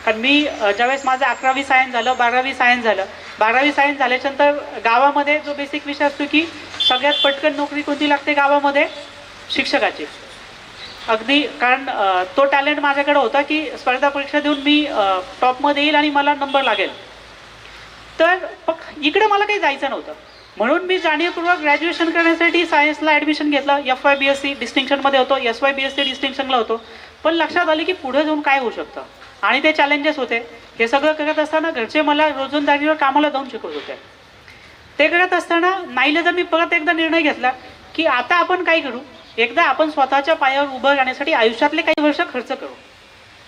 कारण मी ज्यावेळेस माझं 11वी सायन्स झालं, 12वी सायन्स झालं, 12वी सायन्स झाल्याच्यानंतर गावामध्ये जो बेसिक विषय असतो की सगळ्यात पटकन नोकरी कोणती लागते गावामध्ये, शिक्षकाची. अगदी कारण तो टॅलेंट माझ्याकडे होता की स्पर्धा परीक्षा देऊन मी टॉपमध्ये येईल आणि मला नंबर लागेल. तर इकडे मला काही जायचं नव्हतं, म्हणून मी जाणीवपूर्वक ग्रॅज्युएशन करण्यासाठी सायन्सला ॲडमिशन घेतलं. FYBSc डिस्टिंक्शनमध्ये होतो, SYBSc डिस्टिंक्शनला होतो. पण लक्षात आलं की पुढे जाऊन काय होऊ शकतं आणि ते चॅलेंजेस होते. हे सगळं करत असताना घरचे मला रोजंदारीवर कामाला जाऊन शिकवत होते. ते करत असताना नाईलाजानं मी परत एकदा निर्णय घेतला की आता आपण काय करू, एकदा आपण स्वतःच्या पायावर उभं राहण्यासाठी आयुष्यातले काही वर्ष खर्च करू.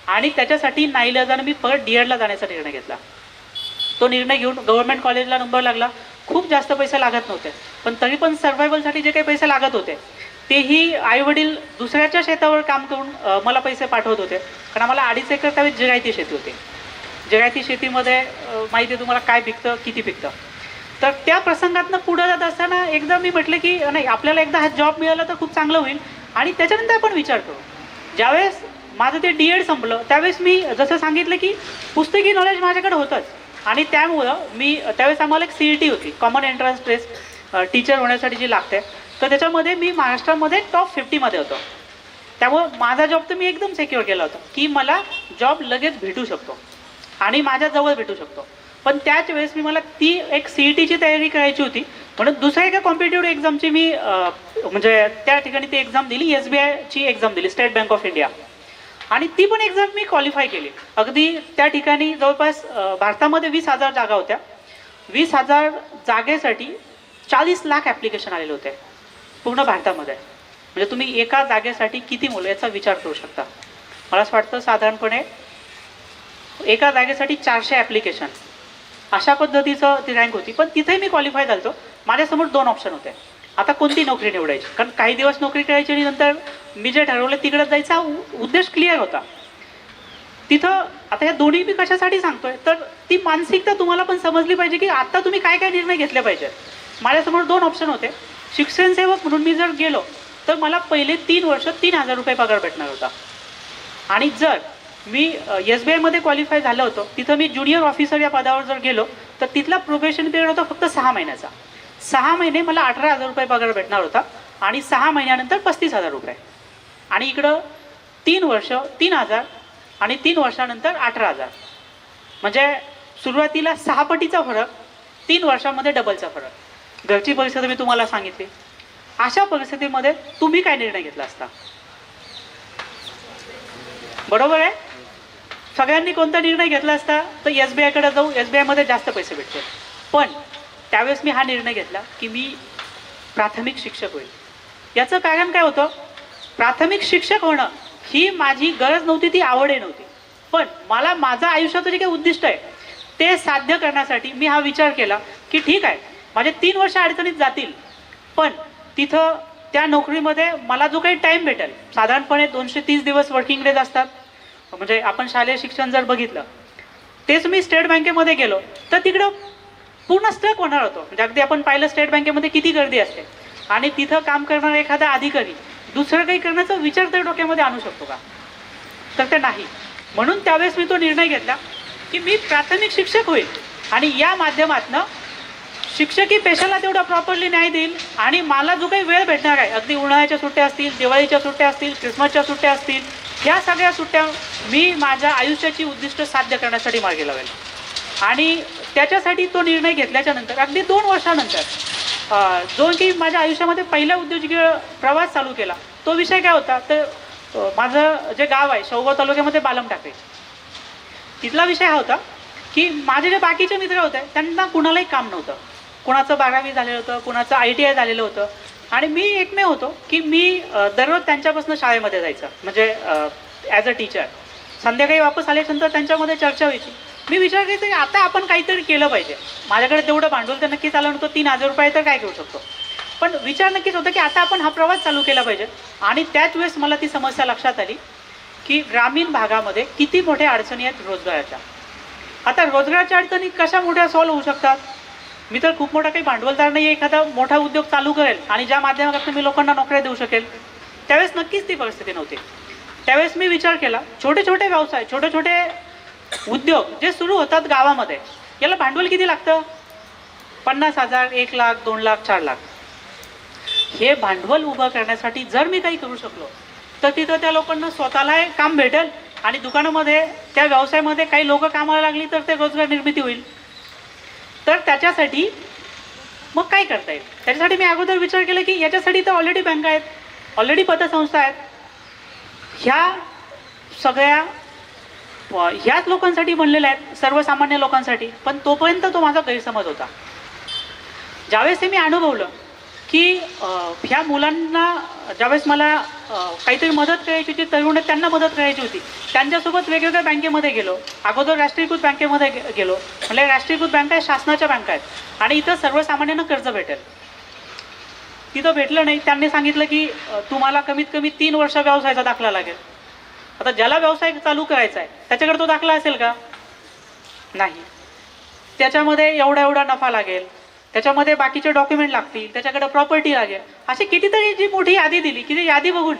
आणि त्याच्यासाठी नाईलाजानं मी परत DED ला जाण्याचा निर्णय घेतला. तो निर्णय घेऊन गव्हर्नमेंट कॉलेजला नंबर लागला. खूप जास्त पैसे लागत नव्हते, पण तरी पण सर्व्हायवलसाठी जे काही पैसे लागत होते तेही आईवडील दुसऱ्याच्या शेतावर काम करून मला पैसे पाठवत होते. कारण आम्हाला 2.5 एकर त्यावेळी जिरायती शेती होती. जिरायती शेतीमध्ये माहिती आहे तुम्हाला काय पिकतं, किती पिकतं. तर त्या प्रसंगातनं पुढे जात असताना एकदा मी म्हटलं की नाही, आपल्याला एकदा हा जॉब मिळाला तर खूप चांगलं होईल आणि त्याच्यानंतर आपण विचार करू. ज्यावेळेस माझं ते DED संपलं त्यावेळेस मी जसं सांगितलं की पुस्तकी नॉलेज माझ्याकडे होतंच आणि त्यामुळं मी त्यावेळेस आम्हाला एक CET होती, कॉमन एंट्रन्स टेस्ट टीचर होण्यासाठी जी लागते. तर त्याच्यामध्ये मी महाराष्ट्रामध्ये टॉप 50मध्ये होतो. त्यामुळं माझा जॉब तर मी एकदम सिक्युअर केला होता की मला जॉब लगेच भेटू शकतो आणि माझ्याजवळ भेटू शकतो. पण त्याच वेळेस मला ती एक CETची तयारी करायची होती, म्हणून दुसऱ्या एका कॉम्पिटेटिव्ह एक्झामची मी म्हणजे त्या ठिकाणी ती एक्झाम दिली, SBIची एक्झाम दिली, स्टेट बँक ऑफ इंडिया. आणि ती पण एक्झाम मी क्वालिफाय केली. अगदी त्या ठिकाणी जवळपास भारतामध्ये 20,000 जागा होत्या. 20,000 जागेसाठी 40 लाख ॲप्लिकेशन आलेले होते पूर्ण भारतामध्ये. म्हणजे तुम्ही एका जागेसाठी किती मुलं याचा विचार करू शकता. मला असं वाटतं साधारणपणे एका जागेसाठी 400 ॲप्लिकेशन अशा पद्धतीचं ती रँक होती. पण तिथेही मी क्वालिफाय झालो. माझ्यासमोर 2 ऑप्शन होते, आता कोणती नोकरी निवडायची. कारण काही दिवस नोकरी करायची आणि नंतर मी जे ठरवलं तिकडे जायचा उद्देश क्लिअर होता. तिथं आता ह्या दोन्ही मी कशासाठी सांगतोय तर ती मानसिकता तुम्हाला पण समजली पाहिजे की आता तुम्ही काय काय निर्णय घेतले पाहिजेत. माझ्यासमोर 2 ऑप्शन होते. शिक्षण सेवक म्हणून मी जर गेलो तर मला पहिले 3 वर्ष 3,000 रुपये पगार भेटणार होता. आणि जर मी SBIमध्ये क्वालिफाय झालं होतं, तिथं मी ज्युनियर ऑफिसर या पदावर जर गेलो तर तिथला प्रोबेशन पिरियड होता फक्त 6 महिन्याचा. 6 महिने मला 18,000 रुपये पगार भेटणार होता आणि 6 महिन्यानंतर 35,000 रुपये. आणि इकडं 3 वर्ष 3,000 आणि 3 वर्षानंतर 18,000. म्हणजे सुरुवातीला 6 पटीचा फरक, 3 वर्षामध्ये डबलचा फरक. घरची परिस्थिती मी तुम्हाला सांगितली. अशा परिस्थितीमध्ये तुम्ही काय निर्णय घेतला असता? बरोबर आहे, सगळ्यांनी कोणता निर्णय घेतला असता तर SBIकडे जाऊ, SBIमध्ये जास्त पैसे भेटतील. पण त्यावेळेस मी हा निर्णय घेतला की मी प्राथमिक शिक्षक होईल. याचं कारण काय होतं, प्राथमिक शिक्षक होणं ही माझी गरज नव्हती, ती आवडही नव्हती. पण मला माझं आयुष्याचं जे काही उद्दिष्ट आहे ते साध्य करण्यासाठी मी हा विचार केला की ठीक आहे, माझे 3 वर्ष अडचणीत जातील, पण तिथं त्या नोकरीमध्ये मला जो काही टाईम भेटेल, साधारणपणे 230 दिवस वर्किंग डेज असतात. म्हणजे आपण शालेय शिक्षण जर बघितलं तेच मी स्टेट बँकेमध्ये गेलो तर तिकडं पूर्ण स्ट्रक होणार होतो. म्हणजे अगदी आपण पाहिलं स्टेट बँकेमध्ये किती गर्दी असते आणि तिथं काम करणारा एखादा अधिकारी दुसरं काही करण्याचा विचार तर डोक्यामध्ये आणू शकतो का? तर ते नाही. म्हणून त्यावेळेस मी तो निर्णय घेतला की मी प्राथमिक शिक्षक होईल आणि या माध्यमातनं शिक्षकी पेशाला तेवढा प्रॉपरली न्याय देईल आणि मला जो काही वेळ भेटणार आहे, अगदी उन्हाळ्याच्या सुट्ट्या असतील, दिवाळीच्या सुट्ट्या असतील, क्रिसमसच्या सुट्ट्या असतील, ह्या सगळ्या सुट्ट्या मी माझ्या आयुष्याची उद्दिष्ट साध्य करण्यासाठी मार्गी लावेल. आणि त्याच्यासाठी तो निर्णय घेतल्याच्या नंतर अगदी 2 वर्षानंतर जो की माझ्या आयुष्यामध्ये पहिला उद्योजकीय प्रवास चालू केला, तो विषय काय होता तर माझं जे गाव आहे शेवगाव तालुक्यामध्ये बालम टाकळी, तिथला विषय हा होता की माझे जे बाकीचे मित्र होते त्यांना कुणालाही काम नव्हतं. कुणाचं 12वी झालेलं होतं, कुणाचं ITI झालेलं होतं आणि मी एकमेव होतो की मी दररोज त्यांच्यापासून शाळेमध्ये जायचं, म्हणजे ॲज अ टीचर. संध्याकाळी वापस आल्यानंतर त्यांच्यामध्ये चर्चा व्हायची. मी विचार करायचा की आता आपण काहीतरी केलं पाहिजे. माझ्याकडे तेवढं भांडवल तर नक्कीच आलं नव्हतं, 3,000 रुपये तर काय करू शकतो, पण विचार नक्कीच होता की आता आपण हा प्रवास चालू केला पाहिजे. आणि त्याच वेळेस मला ती समस्या लक्षात आली की ग्रामीण भागामध्ये किती मोठ्या अडचणी आहेत रोजगाराच्या. आता रोजगाराच्या अडचणी कशा मोठ्या सॉल्व्ह होऊ शकतात. मी तर खूप मोठा काही भांडवलदार नाही, एखादा मोठा उद्योग चालू करेल आणि ज्या माध्यमातून मी लोकांना नोकऱ्या देऊ शकेल. त्यावेळेस नक्कीच ती परिस्थिती नव्हती. त्यावेळेस मी विचार केला छोटे छोटे व्यवसाय, छोटे छोटे उद्योग जे सुरू होतात गावामध्ये, याला भांडवल किती लागतं? 50,000, 1 लाख, 2 लाख, 4 लाख. हे भांडवल उभं करण्यासाठी जर मी काही करू शकलो तर तिथं त्या लोकांना स्वतःला काम भेटेल आणि दुकानामध्ये त्या व्यवसायामध्ये काही लोक कामाला लागली तर ते रोजगार निर्मिती होईल. तर त्याच्यासाठी मग काय करता येईल, त्याच्यासाठी मी अगोदर विचार केला की याच्यासाठी तर ऑलरेडी बँका आहेत, ऑलरेडी पतसंस्था आहेत. ह्या सगळ्या ह्याच लोकांसाठी बनलेल्या आहेत, सर्वसामान्य लोकांसाठी. पण तोपर्यंत तो माझा गैरसमज होता. ज्यावेळेस ते मी अनुभवलं की ह्या मुलांना ज्यावेळेस मला काहीतरी मदत करायची होती, तरुण आहेत त्यांना मदत करायची होती, त्यांच्यासोबत वेगवेगळ्या बँकेमध्ये गेलो. अगोदर राष्ट्रीयकृत बँकेमध्ये गेलो. म्हणजे राष्ट्रीयकृत बँका आहेत, शासनाच्या बँका आहेत आणि इथं सर्वसामान्यांना कर्ज भेटेल. तिथं भेटलं नाही. त्यांनी सांगितलं की तुम्हाला कमीत कमी 3 वर्ष व्यवसायाचा दाखला लागेल. आता ज्याला व्यवसाय चालू करायचा आहे त्याच्याकडे तो दाखला असेल का? नाही. त्याच्यामध्ये एवढा नफा लागेल, त्याच्यामध्ये बाकीचे डॉक्युमेंट लागतील, त्याच्याकडे प्रॉपर्टी लागेल. अशी कितीतरी जी मोठी यादी दिली की ती यादी बघून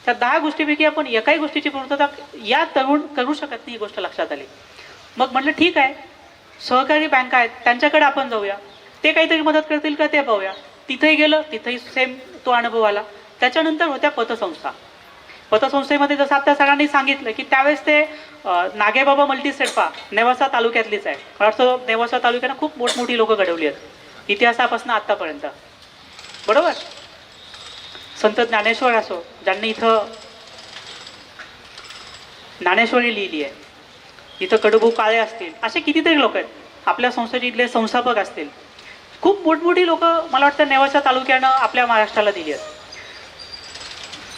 त्या 10 गोष्टीपैकी आपण एकाही गोष्टीची पूर्तता या तरुण करू शकत नाही, ही गोष्ट लक्षात आली. मग म्हटलं ठीक आहे, सहकारी बँका आहेत त्यांच्याकडे आपण जाऊया, ते काहीतरी मदत करतील का ते पाहूया. तिथेही गेलं, तिथेही सेम तो अनुभव आला. त्याच्यानंतर होत्या पतसंस्था. पतसंस्थेमध्ये जसं आता सगळ्यांनी सांगितलं की त्यावेळेस ते नागेबाबा मल्टीसेटपा नेवासा तालुक्यातलीच आहे. मला वाटतं नेवासा तालुक्यानं खूप मोठमोठी लोकं घडवली आहेत इतिहासापासून आत्तापर्यंत, बरोबर. संत ज्ञानेश्वर असो, ज्यांनी इथं ज्ञानेश्वरी लिहिली आहे, इथं कडुभाऊ काळे असतील, असे कितीतरी लोक आहेत. आपल्या संस्थेचे इथले संस्थापक असतील, खूप मोठमोठी लोक मला वाटतं नेवासा तालुक्यानं आपल्या महाराष्ट्राला दिली आहेत.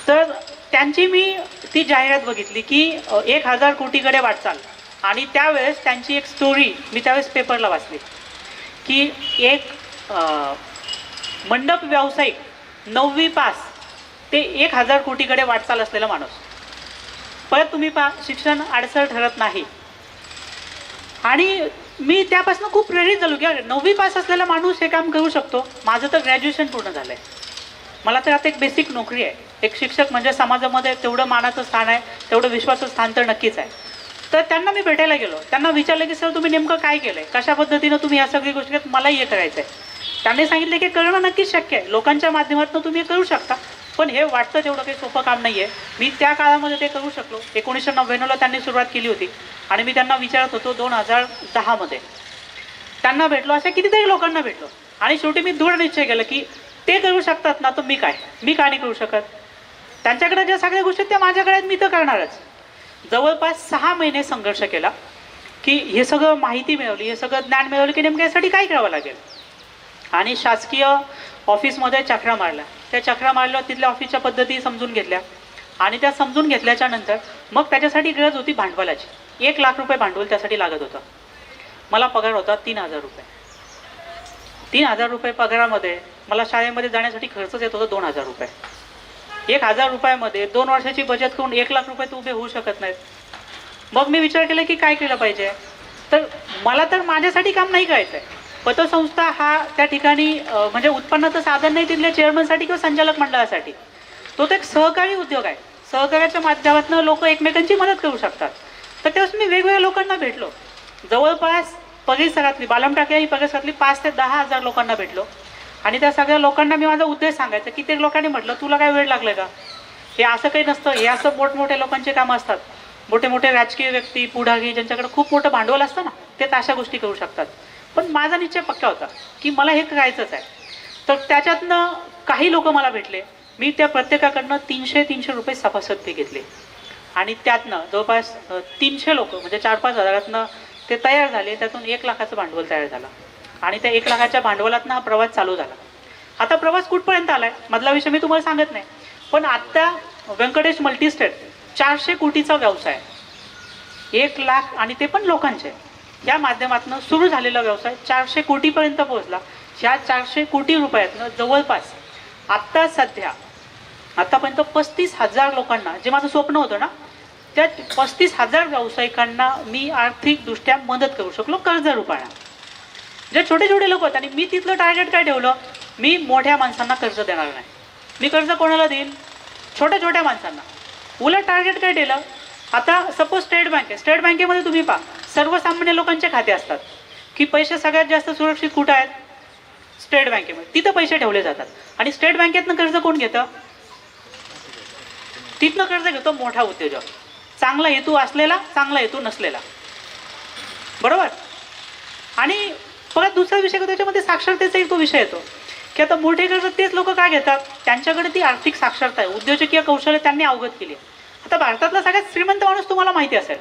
तर त्यांची मी ती जाहिरात बघितली की 1,000 कोटीकडे वाटचाल. आणि त्यावेळेस त्यांची एक स्टोरी मी त्यावेळेस पेपरला वाचली की एक मंडप व्यावसायिक 9वी पास ते 1,000 कोटीकडे वाटचाल असलेला माणूस. परत तुम्ही शिक्षण अडसर ठरत नाही. आणि मी त्यापासून खूप प्रेरित झालो की 9वी पास असलेला माणूस हे काम करू शकतो. माझं तर ग्रॅज्युएशन पूर्ण झालं आहे, मला तर आता एक बेसिक नोकरी आहे. एक शिक्षक म्हणजे समाजामध्ये तेवढं मानाचं स्थान आहे, तेवढं विश्वासाचं स्थान तर नक्कीच आहे. तर त्यांना मी भेटायला गेलो. त्यांना विचारलं की सर तुम्ही नेमकं काय केलं आहे, कशा पद्धतीनं तुम्ही या सगळी गोष्टी मलाही हे करायचं आहे. त्यांनी सांगितलं की करणं नक्कीच शक्य आहे, लोकांच्या माध्यमातून तुम्ही करू शकता, पण हे वाटतं तेवढं काही सोपं काम नाही आहे. मी त्या काळामध्ये ते करू शकलो. 1999ला त्यांनी सुरुवात केली होती आणि मी त्यांना विचारत होतो 2010मध्ये त्यांना भेटलो. अशा कितीतरी लोकांना भेटलो आणि शेवटी मी दृढ निश्चय केला की ते करू शकतात ना, तर मी का नाही करू शकत. त्यांच्याकडे ज्या सगळ्या गोष्टी त्या माझ्याकडे आहेत, मी तर करणारच. जवळपास 6 महिने संघर्ष केला की हे सगळं माहिती मिळवली, हे सगळं ज्ञान मिळवलं की नेमकं यासाठी काय करावं लागेल. आणि शासकीय ऑफिसमध्ये चक्रा मारल्या. त्या चक्रा मारल्या, तिथल्या ऑफिसच्या पद्धती समजून घेतल्या आणि त्या समजून घेतल्याच्या नंतर मग त्याच्यासाठी गरज होती भांडवलाची. 1 लाख रुपये भांडवल त्यासाठी लागत होतं. मला पगार होता 3,000 रुपये. 3,000 रुपये पगारामध्ये मला शाळेमध्ये जाण्यासाठी खर्चच येत होता 2,000 रुपये. 1,000 रुपयामध्ये 2 वर्षाची बचत करून 1 लाख रुपये तर उभे होऊ शकत नाहीत. मग मी विचार केला की काय केलं पाहिजे. तर मला तर माझ्यासाठी काम नाही करायचं आहे. पतसंस्था हा त्या ठिकाणी म्हणजे उत्पन्नाचं साधन नाही तिथल्या चेअरमनसाठी किंवा संचालक मंडळासाठी. तो एक सहकारी उद्योग आहे. सहकार्याच्या माध्यमातून लोक एकमेकांची मदत करू शकतात. तर त्यावेळेस मी वेगवेगळ्या लोकांना भेटलो. जवळपास परिसरातली बालम टाकळी आणि परिसरातली 5,000 ते 10,000 लोकांना भेटलो. आणि त्या सगळ्या लोकांना मी माझा उद्देश सांगायचा. कित्येक लोकांनी म्हटलं तुला काय वेळ लागलं का, हे असं काही नसतं, हे असं मोठमोठ्या लोकांचे कामं असतात. मोठे मोठे राजकीय व्यक्ती, पुढारी, ज्यांच्याकडे खूप मोठं भांडवल असतं ना, तेच अशा गोष्टी करू शकतात. पण माझा निश्चय पक्का होता की मला हे करायचंच आहे. तर त्याच्यातनं काही लोक मला भेटले. मी त्या प्रत्येकाकडनं 300 रुपये सभासद फी घेतले आणि त्यातनं जवळपास 300 लोक म्हणजे 4-5 हजारातनं ते तयार झाले. त्यातून 1 लाखाचं भांडवल तयार झालं आणि त्या 1 लाखाच्या भांडवलातनं हा प्रवास चालू झाला. आता प्रवास कुठपर्यंत आलाय मधला विषय मी तुम्हाला सांगत नाही, पण आता व्यंकटेश मल्टीस्टेट 400 कोटीचा व्यवसाय, 1 लाख आणि ते पण लोकांचे, या माध्यमातून सुरू झालेला व्यवसाय 400 कोटीपर्यंत पोहोचला. ह्या 400 कोटी रुपयातनं जवळपास आत्ता सध्या आतापर्यंत 35,000 लोकांना, जे माझं स्वप्न होतं ना, त्या 35,000 व्यावसायिकांना मी आर्थिकदृष्ट्या मदत करू शकलो कर्ज रुपाने. जे छोटे छोटे लोक होते आणि मी तिथलं टार्गेट काय ठेवलं, मी मोठ्या माणसांना कर्ज देणार नाही. मी कर्ज कोणाला देईन? छोट्या छोट्या माणसांना. उलट टार्गेट काय ठेवलं, आता सपोज स्टेट बँकेमध्ये तुम्ही पहा सर्वसामान्य लोकांचे खाते असतात की पैसे सगळ्यात जास्त सुरक्षित कुठं आहेत? स्टेट बँकेमध्ये. तिथं पैसे ठेवले जातात आणि स्टेट बँकेतनं कर्ज कोण घेतं? तिथनं कर्ज घेतो मोठा उद्योजक, चांगला हेतू असलेला, चांगला हेतू नसलेला, बरोबर. आणि परत दुसरा विषय त्याच्यामध्ये साक्षरतेचाही तो विषय येतो की आता मोठे कर्ज तेच लोक काय घेतात? त्यांच्याकडे ती आर्थिक साक्षरता आहे, उद्योजकीय कौशल्य त्यांनी अवगत केली. आता भारतातला सगळ्यात श्रीमंत माणूस तुम्हाला माहिती असेल,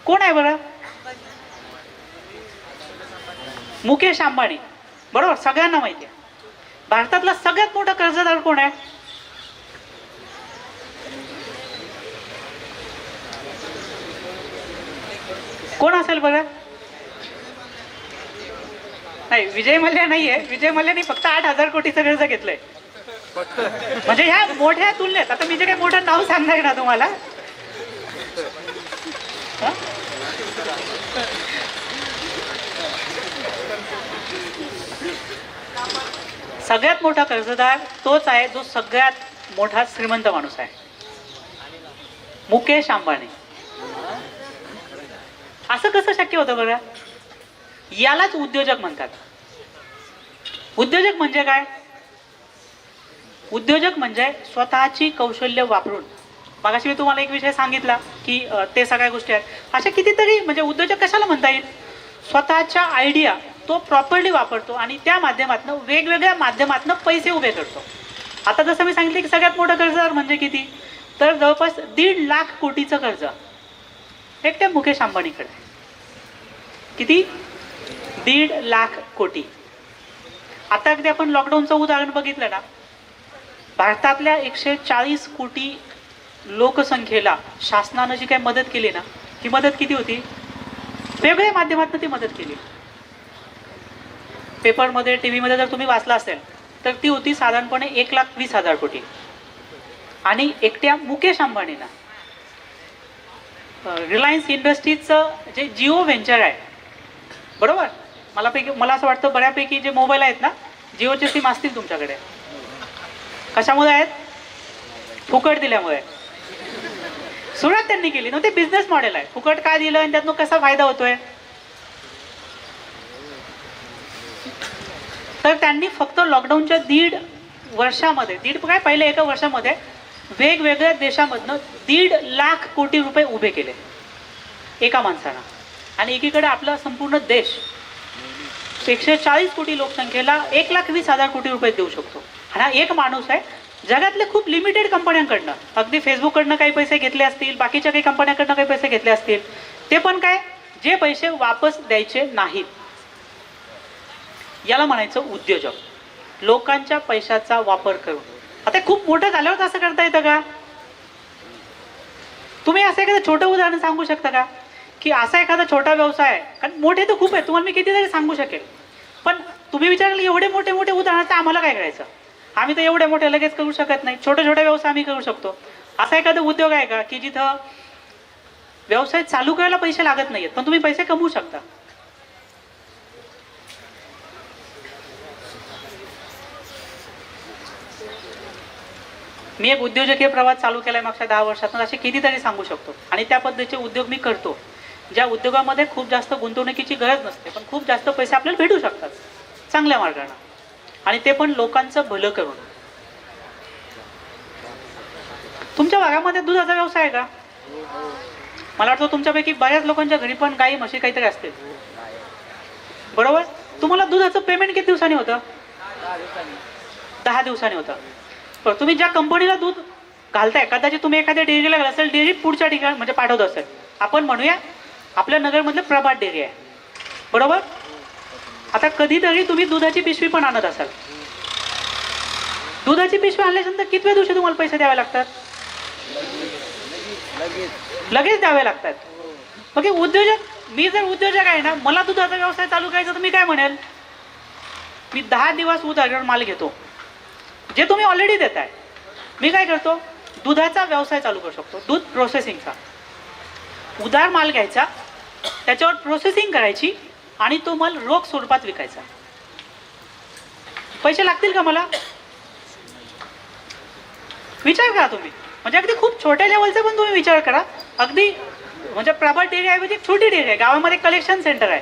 कोण आहे बरं? मुकेश अंबानी, बरोबर, सगळ्यांना माहिती आहे. भारतातला सगळ्यात मोठा कर्जदार कोण आहे? कोण असेल बघा? नाही, विजय मल्ल्या नाहीये. विजय मल्ल्याने फक्त 8,000 कोटीचं कर्ज घेतलंय. म्हणजे ह्या मोठ्या तुलनेत, आता मी जे काही मोठं नाव सांगणार ना तुम्हाला, सगळ्यात मोठा कर्जदार तोच आहे जो सगळ्यात मोठा श्रीमंत माणूस आहे, मुकेश अंबानी. असं कसं शक्य होतं बघा? यालाच उद्योजक म्हणतात. उद्योजक म्हणजे काय? उद्योजक म्हणजे स्वतःची कौशल्य वापरून, मगाशी मी तुम्हाला एक विषय सांगितला की ते सगळ्या गोष्टी आहेत. अशा कितीतरी, म्हणजे उद्योजक कशाला म्हणता येईल? स्वतःच्या आयडिया तो प्रॉपरली वापरतो आणि त्या माध्यमातून वेगवेगळ्या माध्यमातून पैसे उभे करतो. आता जसं मी सांगितलं की सगळ्यात मोठा कर्जदार म्हणजे किती, तर जवळपास 1.5 लाख कोटीचं कर्ज एकट्या मुकेश अंबानीकडे. किती? 1.5 लाख कोटी. आता अगदी आपण लॉकडाऊनचं उदाहरण बघितलं ना, भारतातल्या 140 कोटी लोकसंख्येला शासनानं जी काही मदत केली ना, ती मदत किती होती? वेगवेगळ्या माध्यमातून ती मदत केली. पेपरमध्ये, टीव्हीमध्ये जर तुम्ही वाचला असेल तर ती होती साधारणपणे 1,20,000 कोटी. आणि एकट्या मुकेश अंबानींना रिलायन्स इंडस्ट्रीजचं जे जिओ व्हेंचर आहे, बरोबर, मला असं वाटतं बऱ्यापैकी जे मोबाईल आहेत ना, जिओचे सिम असतील तुमच्याकडे. कशामुळे आहेत? फुकट दिल्यामुळे. सुरुवात त्यांनी केली ना, ते बिझनेस मॉडेल आहे. फुकट का दिलं आणि त्यातून कसा फायदा होतोय? तर त्यांनी फक्त लॉकडाऊनच्या 1.5 वर्षामध्ये, पहिले 1 वर्षामध्ये वेगवेगळ्या देशामधनं 1.5 लाख कोटी रुपये उभे केले एका माणसानं. आणि एकीकडे आपला संपूर्ण देश 140 कोटी लोकसंख्येला 1,20,000 कोटी रुपये देऊ शकतो. आणि हा एक माणूस आहे. जगातले खूप लिमिटेड कंपन्यांकडनं, अगदी फेसबुककडनं काही पैसे घेतले असतील, बाकीच्या काही कंपन्यांकडनं काही पैसे घेतले असतील, ते पण काय, जे पैसे वापस द्यायचे नाहीत. याला म्हणायचं उद्योजक, लोकांच्या पैशाचा वापर करून. आता खूप मोठं झाल्यावर असं करता येतं का? तुम्ही असं एखादं छोटं उदाहरण सांगू शकता का की असा एखादा छोटा व्यवसाय आहे? कारण मोठे तर खूप आहे, तुम्हाला मी कितीतरी सांगू शकेल, पण तुम्ही विचारले एवढे मोठे मोठे उदाहरण तर आम्हाला काय करायचं? आम्ही तर एवढे मोठे लगेच करू शकत नाही. छोटे छोटे व्यवसाय आम्ही करू शकतो. असा एखादा उद्योग आहे का की जिथं व्यवसाय चालू करायला पैसे लागत नाहीत पण तुम्ही पैसे कमवू शकता? मी एक उद्योजकीय प्रवास चालू केलाय मागच्या 10 वर्षात, असे कितीतरी सांगू शकतो. आणि त्या पद्धतीचे उद्योग मी करतो, ज्या उद्योगामध्ये खूप जास्त गुंतवणुकीची गरज नसते पण खूप जास्त पैसे आपल्याला भेटू शकतात चांगल्या मार्गाने, आणि ते पण लोकांचं भलं करून. तुमच्या भागामध्ये दुधाचा व्यवसाय आहे का? मला वाटतं तुमच्यापैकी बऱ्याच लोकांच्या घरी पण गाई म्हशी काहीतरी असतील, बरोबर? तुम्हाला दुधाचं पेमेंट किती दिवसांनी होतं? 10 दिवसांनी होतं. पण तुम्ही ज्या कंपनीला दूध घालताय, कदाचित तुम्ही एखाद्या डेअरीला घाल असेल, डेअरी पुढच्या ठिकाणी म्हणजे पाठवत असेल. आपण म्हणूया आपल्या नगरमधलं प्रभात डेअरी आहे, बरोबर? आता कधीतरी तुम्ही दुधाची पिशवी पण आणत असाल. दुधाची पिशवी आणल्यानंतर कितव्या दिवशी तुम्हाला पैसे द्यावे लागतात? लगेच द्यावे लागतात. मग हे उद्योजक, मी जर उद्योजक आहे ना, मला दुधाचा व्यवसाय चालू करायचा, तर मी काय म्हणेल, मी 10 दिवस उधार माल घेतो, जे तुम्ही ऑलरेडी देताय. मी काय करतो, दुधाचा व्यवसाय चालू करू शकतो, दूध प्रोसेसिंगचा. उधार माल घ्यायचा, त्याच्यावर प्रोसेसिंग करायची आणि तो माल रोख स्वरूपात विकायचा. पैसे लागतील का मला? विचार करा तुम्ही. म्हणजे अगदी खूप छोट्या लेवलचा पण तुम्ही विचार करा. अगदी म्हणजे प्रभात डेअरी ऐवजी एक छोटी डेअरी आहे, गावामध्ये कलेक्शन सेंटर आहे,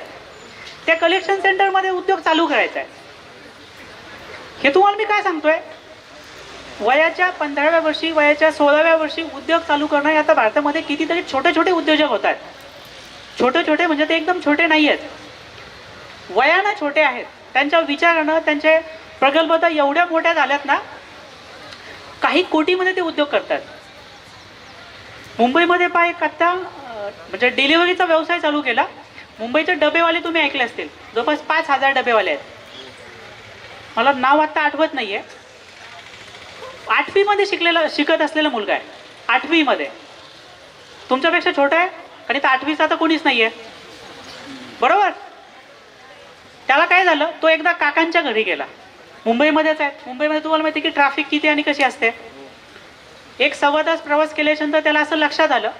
त्या कलेक्शन सेंटरमध्ये उद्योग चालू करायचा आहे. हे तुम्हाला मी काय सांगतोय, वयाच्या 15व्या वर्षी, वयाच्या 16व्या वर्षी उद्योग चालू करणं, आता भारतामध्ये कितीतरी छोटे छोटे उद्योजक होत आहेत. छोटे छोटे म्हणजे ते एकदम छोटे नाही आहेत, वयानं छोटे आहेत. त्यांच्या विचारानं, त्यांचे प्रगल्भता एवढ्या मोठ्या झाल्यात ना, काही कोटीमध्ये ते उद्योग करतात. मुंबईमध्ये एक आत्ता म्हणजे डिलिव्हरीचा व्यवसाय चालू केला. मुंबईचे डबेवाले तुम्ही ऐकले असतील, जवळपास 5,000 डबेवाले आहेत. मला नाव आत्ता आठवत नाही आहे. 8वी मध्ये शिकत असलेला मुलगा आहे, 8वी मध्ये. तुमच्यापेक्षा छोटा आहे आणि 8वीचा आता कोणीच नाही आहे, बरोबर? त्याला काय झालं, तो एकदा काकांच्या घरी गेला. मुंबईमध्येच आहे. मुंबईमध्ये तुम्हाला माहिती की ट्रॅफिक किती आणि कशी असते. 1-1.25 तास प्रवास केल्यानंतर त्याला असं लक्षात आलं,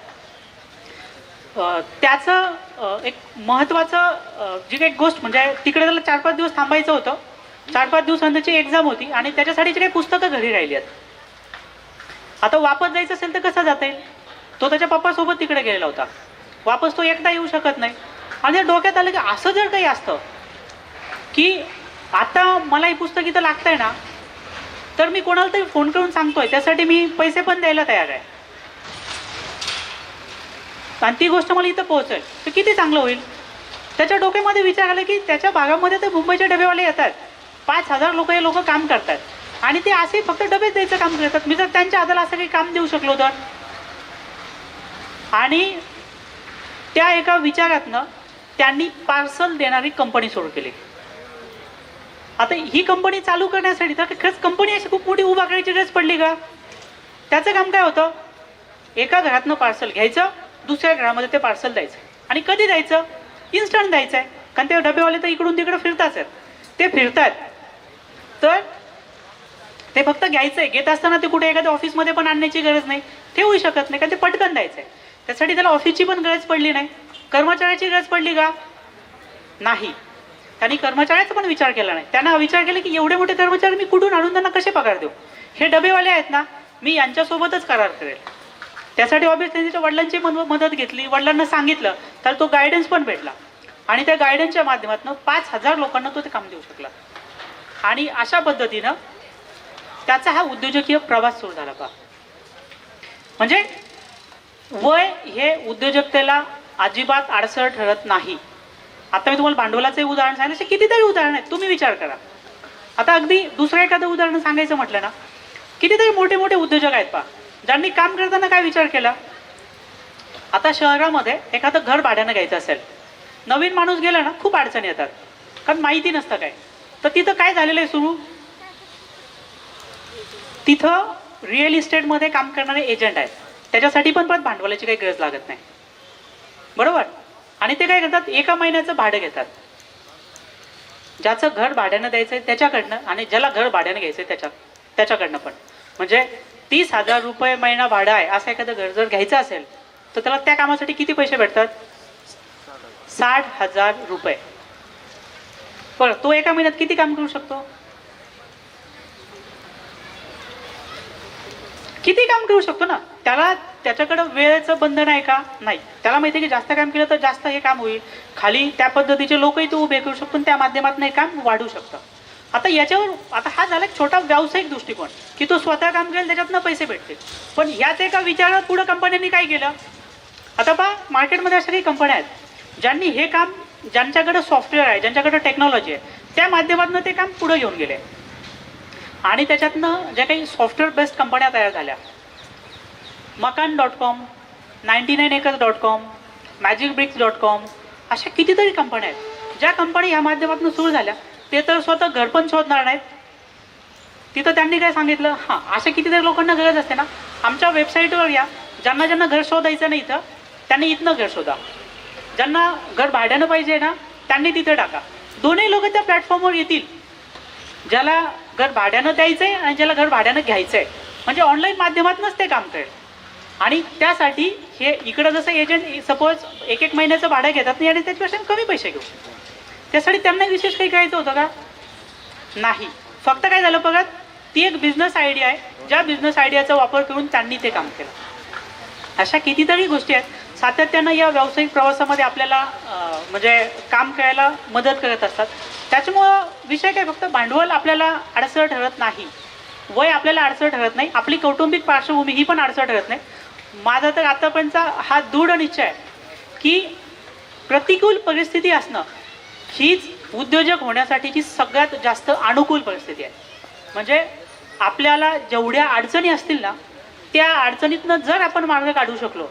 त्याचं एक महत्त्वाचं जी काही गोष्ट म्हणजे तिकडे त्याला 4-5 दिवस थांबायचं होतं. 4-5 दिवसांची एक्झाम होती आणि त्याच्यासाठीची काही पुस्तकं घरी राहिली आहेत. आता वापस जायचं असेल तर कसं जाता येईल? तो त्याच्या पप्पासोबत तिकडे गेलेला होता. वापस तो एकटा येऊ शकत नाही. आणि डोक्यात आलं की असं जर काही असतं की आता मला ही पुस्तक इथं लागतंय ना, तर मी कोणाला तरी फोन करून सांगतोय, त्यासाठी मी पैसे पण द्यायला तयार आहे, आणि ती गोष्ट मला इथं पोहोचेल, तर किती चांगलं होईल. त्याच्या डोक्यामध्ये विचार आला की त्याच्या भागामध्ये तर मुंबईचे डबेवाले येतात, 5,000 लोक हे लोक काम करतात, आणि ते असे फक्त डबेच द्यायचं काम करतात. मी जर त्यांच्या हाताला असं काही काम देऊ शकलो तर. आणि त्या एका विचारातनं त्यांनी पार्सल देणारी कंपनी सुरू केली. आता ही कंपनी चालू करण्यासाठी तर खरंच कंपनी अशी खूप मोठी उभा करायची गरज पडली का? त्याचं काम काय होतं, एका घरातनं पार्सल घ्यायचं, दुसऱ्या घरामध्ये ते पार्सल द्यायचं. आणि कधी द्यायचं? इन्स्टंट द्यायचं आहे, कारण ते डबेवाले तर इकडून तिकडं फिरताच आहेत. ते फिरतात तर ते फक्त घ्यायचं आहे. घेत असताना ते कुठे एखाद्या ऑफिसमध्ये पण आणण्याची गरज नाही, ठेवू शकत नाही, कारण ते पटकन द्यायचं आहे. त्यासाठी त्याला ऑफिसची पण गरज पडली नाही. कर्मचाऱ्याची गरज पडली का? नाही. त्यांनी कर्मचाऱ्याचा पण विचार केला नाही. त्यांना विचार केला की एवढे मोठे कर्मचारी मी कुठून आणून त्यांना कसे पगार देऊ? हे डबेवाले आहेत ना, मी यांच्यासोबतच करार करेल. त्यासाठी ऑब्वियस त्यांनी त्या वडिलांची मदत घेतली. वडिलांना सांगितलं तर तो गायडन्स पण भेटला, आणि त्या गायडन्सच्या माध्यमातून 5,000 लोकांना तो ते काम देऊ शकला. आणि अशा पद्धतीनं त्याचा हा उद्योजकीय प्रवास सुरू झाला. म्हणजे वय हे उद्योजकतेला अजिबात अडसर ठरत नाही. आता मी तुम्हाला भांडवलाचे उदाहरण सांगितलं, असे कितीतरी उदाहरण आहेत, तुम्ही विचार करा. आता अगदी दुसरं एखादं उदाहरण सांगायचं म्हटलं ना, कितीतरी मोठे मोठे उद्योजक आहेत पहा, ज्यांनी काम करताना काय विचार केला. आता शहरामध्ये एखादं घर भाड्यानं घ्यायचं असेल, नवीन माणूस गेला ना, खूप अडचणी येतात, कारण माहिती नसतं काय. तर तिथं काय झालेलं आहे सुरू, तिथं रिअल इस्टेटमध्ये काम करणारे एजंट आहेत, त्याच्यासाठी पण भांडवलाची काही गरज लागत नाही, बरोबर? आणि ते काय करतात, एका महिन्याचं भाडं घेतात. ज्याचं घर भाड्यानं द्यायचं आहे त्याच्याकडनं, आणि ज्याला घर भाड्यानं घ्यायचं आहे त्याच्याकडनं पण. म्हणजे 30,000 रुपये महिना भाडं आहे असं एखादं घर जर घ्यायचं असेल तर त्याला त्या कामासाठी किती पैसे भेटतात? 60,000 रुपये. बरं, तो एका महिन्यात किती काम करू शकतो? किती काम करू शकतो ना. त्याच्याकडं वेळेचं बंधन आहे का? नाही. त्याला माहिती आहे की जास्त काम केलं तर जास्त हे काम होईल, खाली त्या पद्धतीचे लोकही तो उभे करू शकतो, त्या माध्यमातून हे काम वाढू शकतं. आता याच्यावर आता हा झाला एक छोटा व्यावसायिक दृष्टिकोन की तो स्वतः काम करेल, त्याच्यातनं पैसे भेटतील. पण ह्याच एका विचारात पुढे कंपन्यांनी काय केलं, आता पहा मार्केटमध्ये अशा काही कंपन्या आहेत ज्यांनी हे काम, ज्यांच्याकडे सॉफ्टवेअर आहे, ज्यांच्याकडे टेक्नॉलॉजी आहे, त्या माध्यमातून ते काम पुढे घेऊन गेले आणि त्याच्यातनं ज्या काही सॉफ्टवेअर बेस्ड कंपन्या तयार झाल्या, मकान.com, 99acres.com, magicbricks.com, अशा कितीतरी कंपन्या आहेत ज्या कंपनी या माध्यमातून सुरू झाल्या. ते तर स्वतः घर पण शोधणार नाहीत. तिथं त्यांनी काय सांगितलं, हां अशा कितीतरी लोकांना गरज असते ना, आमच्या वेबसाईटवर या, ज्यांना ज्यांना घर शोधायचं नाही इथं त्यांनी इथनं घर शोधा, ज्यांना घर भाड्यानं पाहिजे ना त्यांनी तिथं टाका. दोन्ही लोक त्या प्लॅटफॉर्मवर येतील, ज्याला घर भाड्यानं द्यायचं आहे आणि ज्याला घर भाड्यानं घ्यायचं आहे. म्हणजे ऑनलाईन माध्यमातूनच ते काम करेल. आणि त्यासाठी हे इकडं जसं एजंट सपोज एक महिन्याचं भाडं घेतात नाही आणि त्याच्यापेक्षा कमी पैसे घेऊ, त्यासाठी त्यांना विशेष काही करायचं होतं का? नाही. फक्त काय झालं बघा, ती एक बिझनेस आयडिया आहे, ज्या बिझनेस आयडियाचा वापर करून त्यांनी ते काम केलं. अशा कितीतरी गोष्टी आहेत सातत्यानं या व्यावसायिक प्रवासामध्ये आपल्याला म्हणजे काम करायला मदत करत असतात. त्याच्यामुळं विषय काय, फक्त भांडवल आपल्याला अडसर ठरत नाही, वय आपल्याला अडसर ठरत नाही, आपली कौटुंबिक पार्श्वभूमी ही पण अडसर ठरत नाही. माझा तर आतापर्यंतचा हा दृढ निश्चय आहे की प्रतिकूल परिस्थिती असणं हीच उद्योजक होण्यासाठीची सगळ्यात जास्त अनुकूल परिस्थिती आहे. म्हणजे आपल्याला जेवढ्या अडचणी असतील ना, त्या अडचणीतनं जर आपण मार्ग काढू शकलो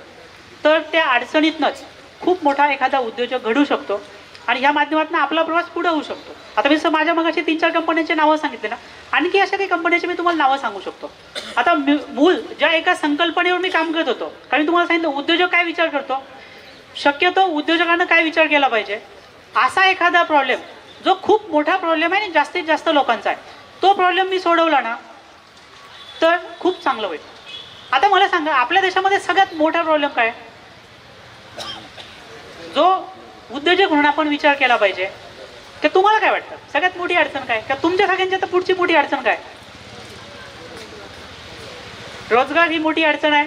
तर त्या अडचणीतनंच खूप मोठा एखादा उद्योजक घडू शकतो आणि ह्या माध्यमातून आपला प्रवास पुढे होऊ शकतो. आता मी माझ्या मगाशी 3-4 कंपन्यांची नावं सांगितले ना, आणखी अशा काही कंपन्यांची मी तुम्हाला नावं सांगू शकतो. आता मूळ ज्या एका संकल्पनेवर मी काम करत होतो, कारण मी तुम्हाला सांगितलं उद्योजक काय विचार करतो, शक्यतो उद्योजकांना काय विचार केला पाहिजे, असा एखादा प्रॉब्लेम जो खूप मोठा प्रॉब्लेम आहे आणि जास्तीत जास्त लोकांचा आहे, तो प्रॉब्लेम मी सोडवला ना तर खूप चांगलं होईल. आता मला सांगा, आपल्या देशामध्ये सगळ्यात मोठा प्रॉब्लेम काय, जो उद्योजक म्हणून आपण विचार केला पाहिजे, की तुम्हाला काय वाटतं सगळ्यात मोठी अडचण काय, का तुमच्या सगळ्यांच्या तर पुढची मोठी अडचण काय? रोजगार ही मोठी अडचण आहे,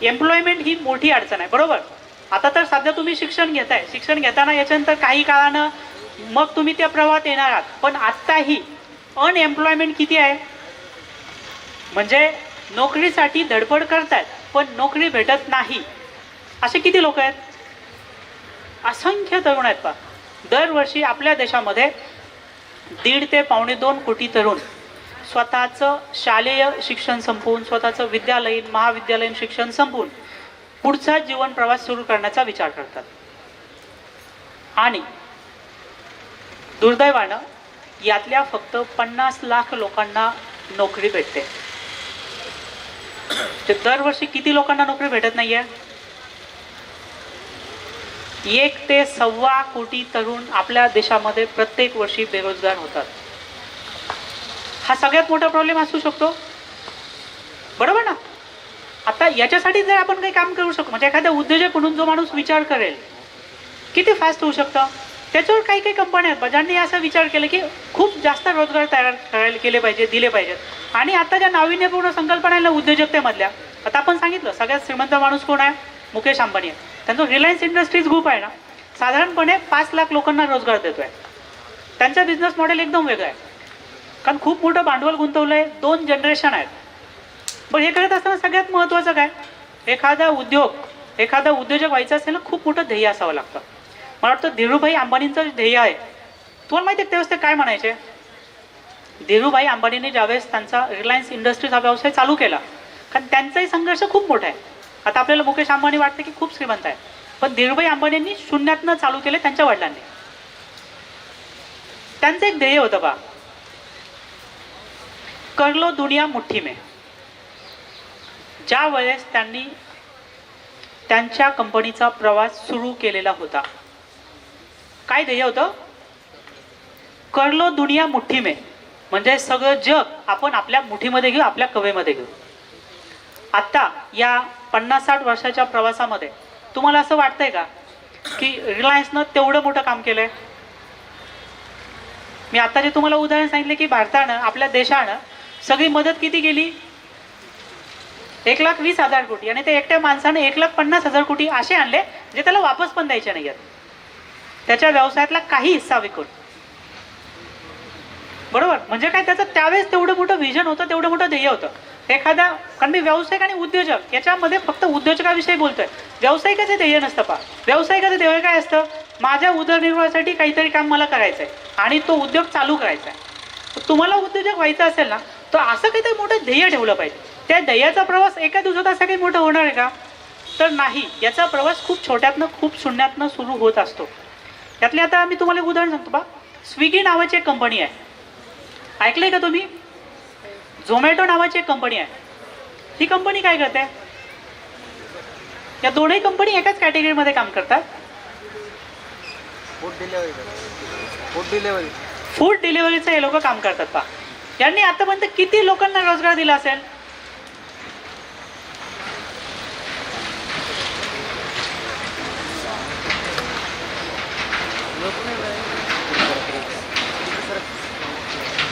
एम्प्लॉयमेंट ही मोठी अडचण आहे, बरोबर. आता तर सध्या तुम्ही शिक्षण घेताय, शिक्षण घेताना याच्यानंतर काही काळानं मग तुम्ही त्या प्रवाहात येणार आहात, पण आत्ताही अनएम्प्लॉयमेंट किती आहे, म्हणजे नोकरीसाठी धडपड करतायत पण नोकरी भेटत नाही, असे किती लोक आहेत? असंख्य तरुण आहेत. पहा, दरवर्षी आपल्या देशामध्ये 1.5 ते 2.25 कोटी तरुण स्वतःचं शालेय शिक्षण संपवून, स्वतःचं विद्यालयीन महाविद्यालयीन शिक्षण संपवून पुढचा जीवन प्रवास सुरू करण्याचा विचार करतात. आणि दुर्दैवानं यातल्या फक्त 50 लाख लोकांना नोकरी भेटते. दरवर्षी किती लोकांना नोकरी भेटत नाहीये? 1 ते 1.25 कोटी तरुण आपल्या देशामध्ये प्रत्येक वर्षी बेरोजगार होतात. हा सगळ्यात मोठा प्रॉब्लेम असू शकतो, बरोबर ना. आता याच्यासाठी जर आपण काही काम करू शकतो, म्हणजे एखाद्या उद्योजक म्हणून जो माणूस विचार करेल किती फास्ट होऊ शकतं, त्याच्यावर काही काही कंपन्या आहेत ज्यांनी असा विचार केला की खूप जास्त रोजगार तयार करायला केले पाहिजे, दिले पाहिजेत. आणि आता ज्या नाविन्यपूर्ण संकल्पना आहे उद्योजकतेमधल्या, आता आपण सांगितलं सगळ्यात श्रीमंत माणूस कोण आहे? मुकेश अंबानी आहे. त्यांचं रिलायन्स इंडस्ट्रीज ग्रुप आहे ना, साधारणपणे 5 लाख लोकांना रोजगार देतोय. त्यांचं बिझनेस मॉडेल एकदम वेगळं आहे, कारण खूप मोठं भांडवल गुंतवलं आहे, 2 जनरेशन आहेत. पण हे करत असताना सगळ्यात महत्त्वाचं काय, एखादा उद्योजक व्हायचं असेल ना, खूप मोठं ध्येय असावं लागतं. मला वाटतं धीरूभाई अंबानींचं ध्येय आहे. तुम्हाला माहिती आहे त्यावेळेस ते काय म्हणायचे? धीरूभाई अंबानींनी ज्यावेळेस त्यांचा रिलायन्स इंडस्ट्रीज हा व्यवसाय चालू केला, कारण त्यांचाही संघर्ष खूप मोठा आहे. आता आपल्याला मुकेश अंबानी वाटतं की खूप श्रीमंत आहे, पण धीरूभाई अंबानींनी शून्यातनं चालू केले त्यांच्या वडिलांनी. त्यांचं एक ध्येय होतं बा, कर लो दुनिया मुठ्ठी में. ज्या वेळेस त्यांनी त्यांच्या कंपनीचा प्रवास सुरू केलेला होता, काय ध्येय होतं? कर लो दुनिया मुठ्ठी में, म्हणजे सगळं जग आपण आपल्या मुठीमध्ये घेऊ, आपल्या कवेमध्ये घेऊ. आता या 50-60 वर्षाच्या प्रवासामध्ये तुम्हाला असं वाटतंय का की रिलायन्सनं तेवढं मोठं काम केलंय? मी आता जे तुम्हाला उदाहरण सांगितले की भारतानं, आपल्या देशानं सगळी मदत किती केली? 1,20,000 कोटी, आणि ते एकट्या माणसाने 1,50,000 कोटी असे आणले जे त्याला वापस पण द्यायचे नाही आहेत, त्याच्या व्यवसायातला काही हिस्सा विकून, बरोबर. म्हणजे काय, त्याचं त्यावेळेस तेवढं मोठं व्हिजन होतं, तेवढं मोठं ध्येय होतं. एखादा, कारण मी व्यावसायिक आणि उद्योजक याच्यामध्ये फक्त उद्योजकाविषयी बोलतोय. व्यावसायिकाचं ध्येय नसतं पहा. व्यावसायिकाचं ध्येय काय असतं? माझ्या उदरनिर्वाहासाठी काहीतरी काम मला करायचं आहे आणि तो उद्योग चालू करायचा आहे. तुम्हाला उद्योजक व्हायचं असेल ना, तर असं काहीतरी मोठं ध्येय ठेवलं पाहिजे. त्या ध्येयाचा प्रवास एका दिवसात असा काही मोठं होणार आहे का? तर नाही. याचा प्रवास खूप छोट्यातनं, खूप शून्यातनं सुरू होत असतो. त्यातले आता मी तुम्हाला एक उदाहरण सांगतो बा. स्विगी नावाची एक कंपनी आहे, ऐकलंय का तुम्ही? झोमॅटो नावाची एक कंपनी आहे. ही कंपनी काय करते? या दोन्ही कंपनी एकाच कॅटेगरीमध्ये काम करतात. फूड डिलिव्हरीचं हे लोक काम करतात पहा. यांनी आतापर्यंत किती लोकांना रोजगार दिला असेल?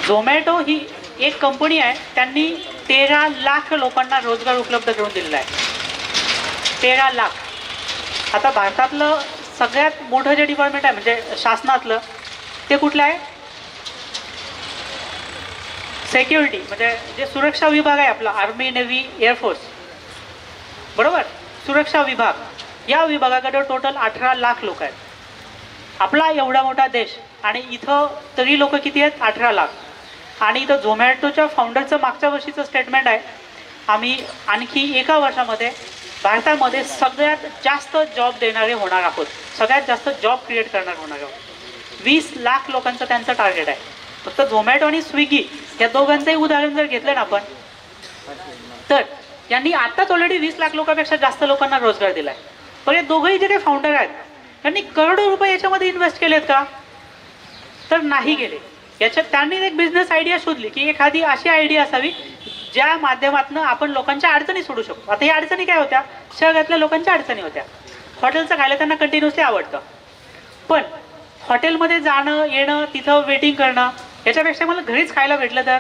झोमॅटो ही एक कंपनी आहे, त्यांनी 13 लाख लोकांना रोजगार उपलब्ध करून दिलेला आहे. 13 लाख. आता भारतातलं सगळ्यात मोठं जे डिपार्टमेंट आहे म्हणजे शासनातलं, ते कुठलं आहे? सिक्युरिटी, म्हणजे जे सुरक्षा विभाग आहे आपला, आर्मी, नेव्ही, एअरफोर्स, बरोबर? सुरक्षा विभाग, या विभागाकडे टोटल 18 लाख लोक आहेत. आपला एवढा मोठा देश आणि इथं तरी लोक किती आहेत? 18 लाख. आणि इथं झोमॅटोच्या फाउंडरचं मागच्या वर्षीचं स्टेटमेंट आहे, आम्ही आणखी एका वर्षामध्ये भारतामध्ये सगळ्यात जास्त जॉब देणारे होणार आहोत, सगळ्यात जास्त जॉब क्रिएट करणार होणार आहोत. 20 लाख लोकांचं त्यांचं टार्गेट आहे. फक्त झोमॅटो आणि स्विगी या दोघांचंही उदाहरण जर घेतलं ना आपण, तर यांनी आत्ताच ऑलरेडी 20 लाख लोकांपेक्षा जास्त लोकांना रोजगार दिला आहे. पण हे दोघंही जे काही फाउंडर आहेत, त्यांनी करोडो रुपये याच्यामध्ये इन्व्हेस्ट केलेत का? तर नाही केले. याच्यात त्यांनी एक बिझनेस आयडिया शोधली की एखादी अशी आयडिया असावी ज्या माध्यमातून आपण लोकांच्या अडचणी सोडू शकतो. आता या अडचणी काय होत्या? शहरातल्या लोकांच्या अडचणी होत्या. हॉटेलचं खायला त्यांना कंटिन्युअसली आवडतं, पण हॉटेलमध्ये जाणं येणं, तिथं वेटिंग करणं, याच्यापेक्षा मला घरीच खायला भेटलं तर,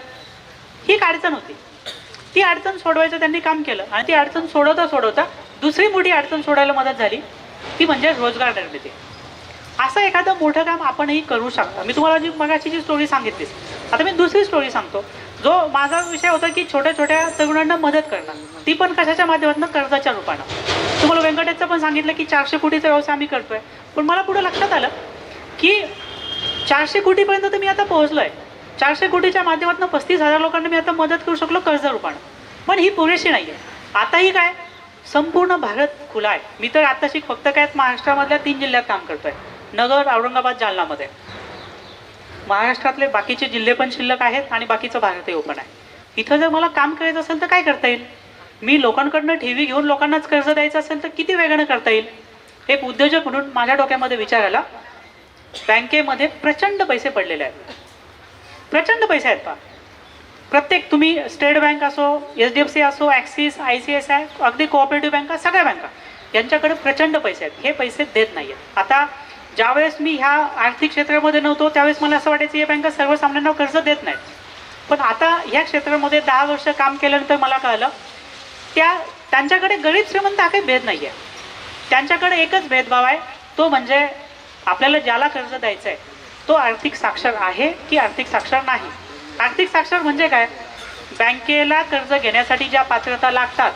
ही एक अडचण होती. ती अडचण सोडवायचं त्यांनी काम केलं आणि ती अडचण सोडवता सोडवता दुसरी मोठी अडचण सोडायला मदत झाली, ती म्हणजे रोजगार निर्मिती. असं एखादं मोठं काम आपणही करू शकता. मी तुम्हाला जी मगाची जी स्टोरी सांगितली, आता मी दुसरी स्टोरी सांगतो. जो माझा विषय होता की छोट्या छोट्या तरुणांना मदत करणं, ती पण कशाच्या माध्यमातून? कर्जाच्या रूपानं. तुम्हाला व्यंकटेशचं पण सांगितलं की 400 कोटीचा व्यवसाय आम्ही करतोय, पण मला पुढे लक्षात आलं की 400 कोटीपर्यंत तर मी आता पोहोचलोय. 400 कोटीच्या माध्यमातून 35,000 लोकांना मी आता मदत करू शकलो कर्ज रूपानं, पण ही पुरेशी नाही आहे. आताही काय, संपूर्ण भारत खुला आहे. मी तर आताशी फक्त काय महाराष्ट्रामधल्या 3 जिल्ह्यात काम करतोय, नगर, औरंगाबाद, जालनामध्ये. महाराष्ट्रातले बाकीचे जिल्हे पण शिल्लक आहेत आणि बाकीचं भारतही ओपन आहे. इथं जर मला काम करायचं असेल तर काय करता येईल? मी लोकांकडनं ठेवी घेऊन लोकांनाच कर्ज द्यायचं असेल तर किती वेगानं करता येईल? एक उद्योजक म्हणून माझ्या डोक्यामध्ये विचार आला, बँकेमध्ये प्रचंड पैसे पडलेले आहेत, प्रचंड पैसे आहेत पहा. प्रत्येक, तुम्ही स्टेट बँक असो, HDFC असो, ॲक्सिस, ICICI, अगदी कोऑपरेटिव्ह बँका, सगळ्या बँका, यांच्याकडे प्रचंड पैसे आहेत. हे पैसे देत नाही आहेत. आता ज्यावेळेस मी ह्या आर्थिक क्षेत्रामध्ये नव्हतो त्यावेळेस मला असं वाटायचं या बँका सर्वसामान्यांना कर्ज देत नाहीत, पण आता ह्या क्षेत्रामध्ये 10 वर्ष काम केल्यानंतर मला कळलं त्यांच्याकडे गरीब श्रीमंत हा काही भेद नाही आहे. त्यांच्याकडे एकच भेदभाव आहे, तो म्हणजे आपल्याला ज्याला कर्ज द्यायचं आहे तो आर्थिक साक्षर आहे की आर्थिक साक्षर नाही. आर्थिक साक्षर म्हणजे काय? बँकेला कर्ज घेण्यासाठी ज्या पात्रता लागतात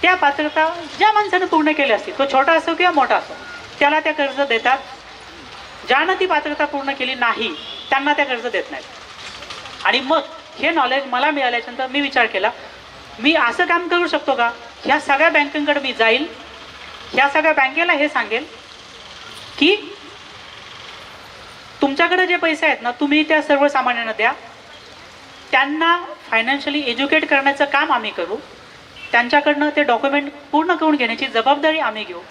त्या पात्रता ज्या माणसानं पूर्ण केल्या असतील, तो छोटा असो किंवा मोठा असो, त्याला त्या कर्ज देतात. ज्यानं ती पात्रता पूर्ण केली नाही त्यांना त्या कर्ज देत नाहीत. आणि मग हे नॉलेज मला मिळाल्याच्यानंतर मी विचार केला, मी असं काम करू शकतो का? ह्या सगळ्या बँकांकडे मी जाईल, ह्या सगळ्या बँकेला हे सांगेल की तुमच्याकडे जे पैसे आहेत ना, तुम्ही त्या सर्वसामान्यांना द्या, त्यांना फायनान्शियली एज्युकेट करण्याचं काम आम्ही करू, त्यांच्याकडनं ते डॉक्युमेंट पूर्ण करून घेण्याची जबाबदारी आम्ही घेऊ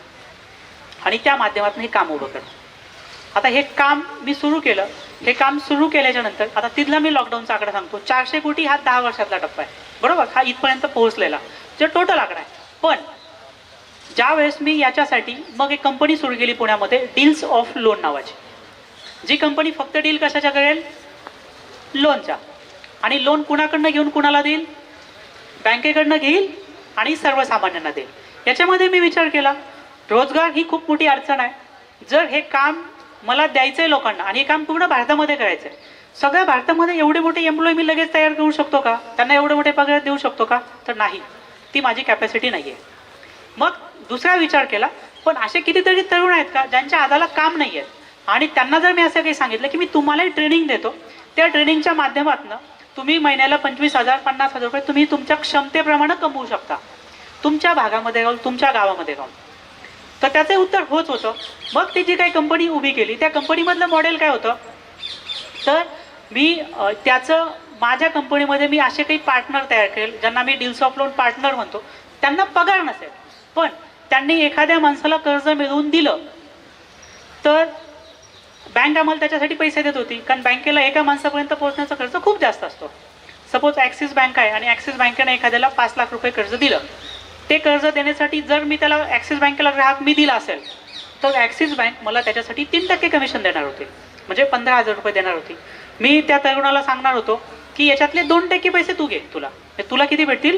आणि त्या माध्यमातून हे काम उभं करू. आता हे काम मी सुरू केलं. हे काम सुरू केल्याच्या नंतर आता तिथला मी लॉकडाऊनचा आकडा सांगतो. 400 कोटी हा 10 वर्षातला टप्पा आहे, बरोबर? हा इथपर्यंत पोहोचलेला जे टोटल आकडा आहे. पण ज्यावेळेस मी याच्यासाठी मग एक कंपनी सुरू केली पुण्यामध्ये, डील्स ऑफ लोन नावाची, जी कंपनी फक्त डील कशाच्या करेल? लोनच्या. आणि लोन कुणाकडनं घेऊन कुणाला देईल? बँकेकडनं घेईल आणि सर्वसामान्यांना देईल. याच्यामध्ये मी विचार केला, रोजगार ही खूप मोठी अडचण आहे. जर हे काम मला द्यायचं आहे लोकांना आणि हे काम पूर्ण भारतामध्ये करायचं आहे, सगळ्या भारतामध्ये एवढे मोठे एम्प्लॉई मी लगेच तयार करू शकतो का? त्यांना एवढे मोठे पगार देऊ शकतो का? तर नाही, ती माझी कॅपॅसिटी नाही आहे. मग दुसरा विचार केला, पण असे कितीतरी तरुण आहेत का ज्यांच्या हाताला काम नाही आहे, आणि त्यांना जर मी असं काही सांगितलं की मी तुम्हालाही ट्रेनिंग देतो, त्या ट्रेनिंगच्या माध्यमातून तुम्ही महिन्याला 25,000 50,000 रुपये तुम्ही तुमच्या क्षमतेप्रमाणे कमवू शकता, तुमच्या भागामध्ये राहून, तुमच्या गावामध्ये राहून. तर त्याचं उत्तर होच होतं. मग ती जी काही कंपनी उभी केली, त्या कंपनीमधलं मॉडेल काय होतं, तर मी त्याचं माझ्या कंपनीमध्ये मी असे काही पार्टनर तयार केले ज्यांना मी डील्स ऑफ लोन पार्टनर म्हणतो. त्यांना पगार नसेल, पण त्यांनी एखाद्या माणसाला कर्ज मिळवून दिलं तर बँक आम्हाला त्याच्यासाठी पैसे देत होती, कारण बँकेला एका माणसापर्यंत पोहोचण्याचा खर्च खूप जास्त असतो. सपोज ॲक्सिस बँक आहे आणि ॲक्सिस बँकेने एखाद्याला 5 लाख रुपये कर्ज दिलं, ते कर्ज देण्यासाठी जर मी त्याला ॲक्सिस बँकेला ग्राहक मी दिला असेल तर ॲक्सिस बँक मला त्याच्यासाठी 3% कमिशन देणार होते, म्हणजे 15,000 रुपये देणार होती. मी त्या तरुणाला सांगणार होतो की याच्यातले 2% पैसे तू घे, तुला किती भेटतील?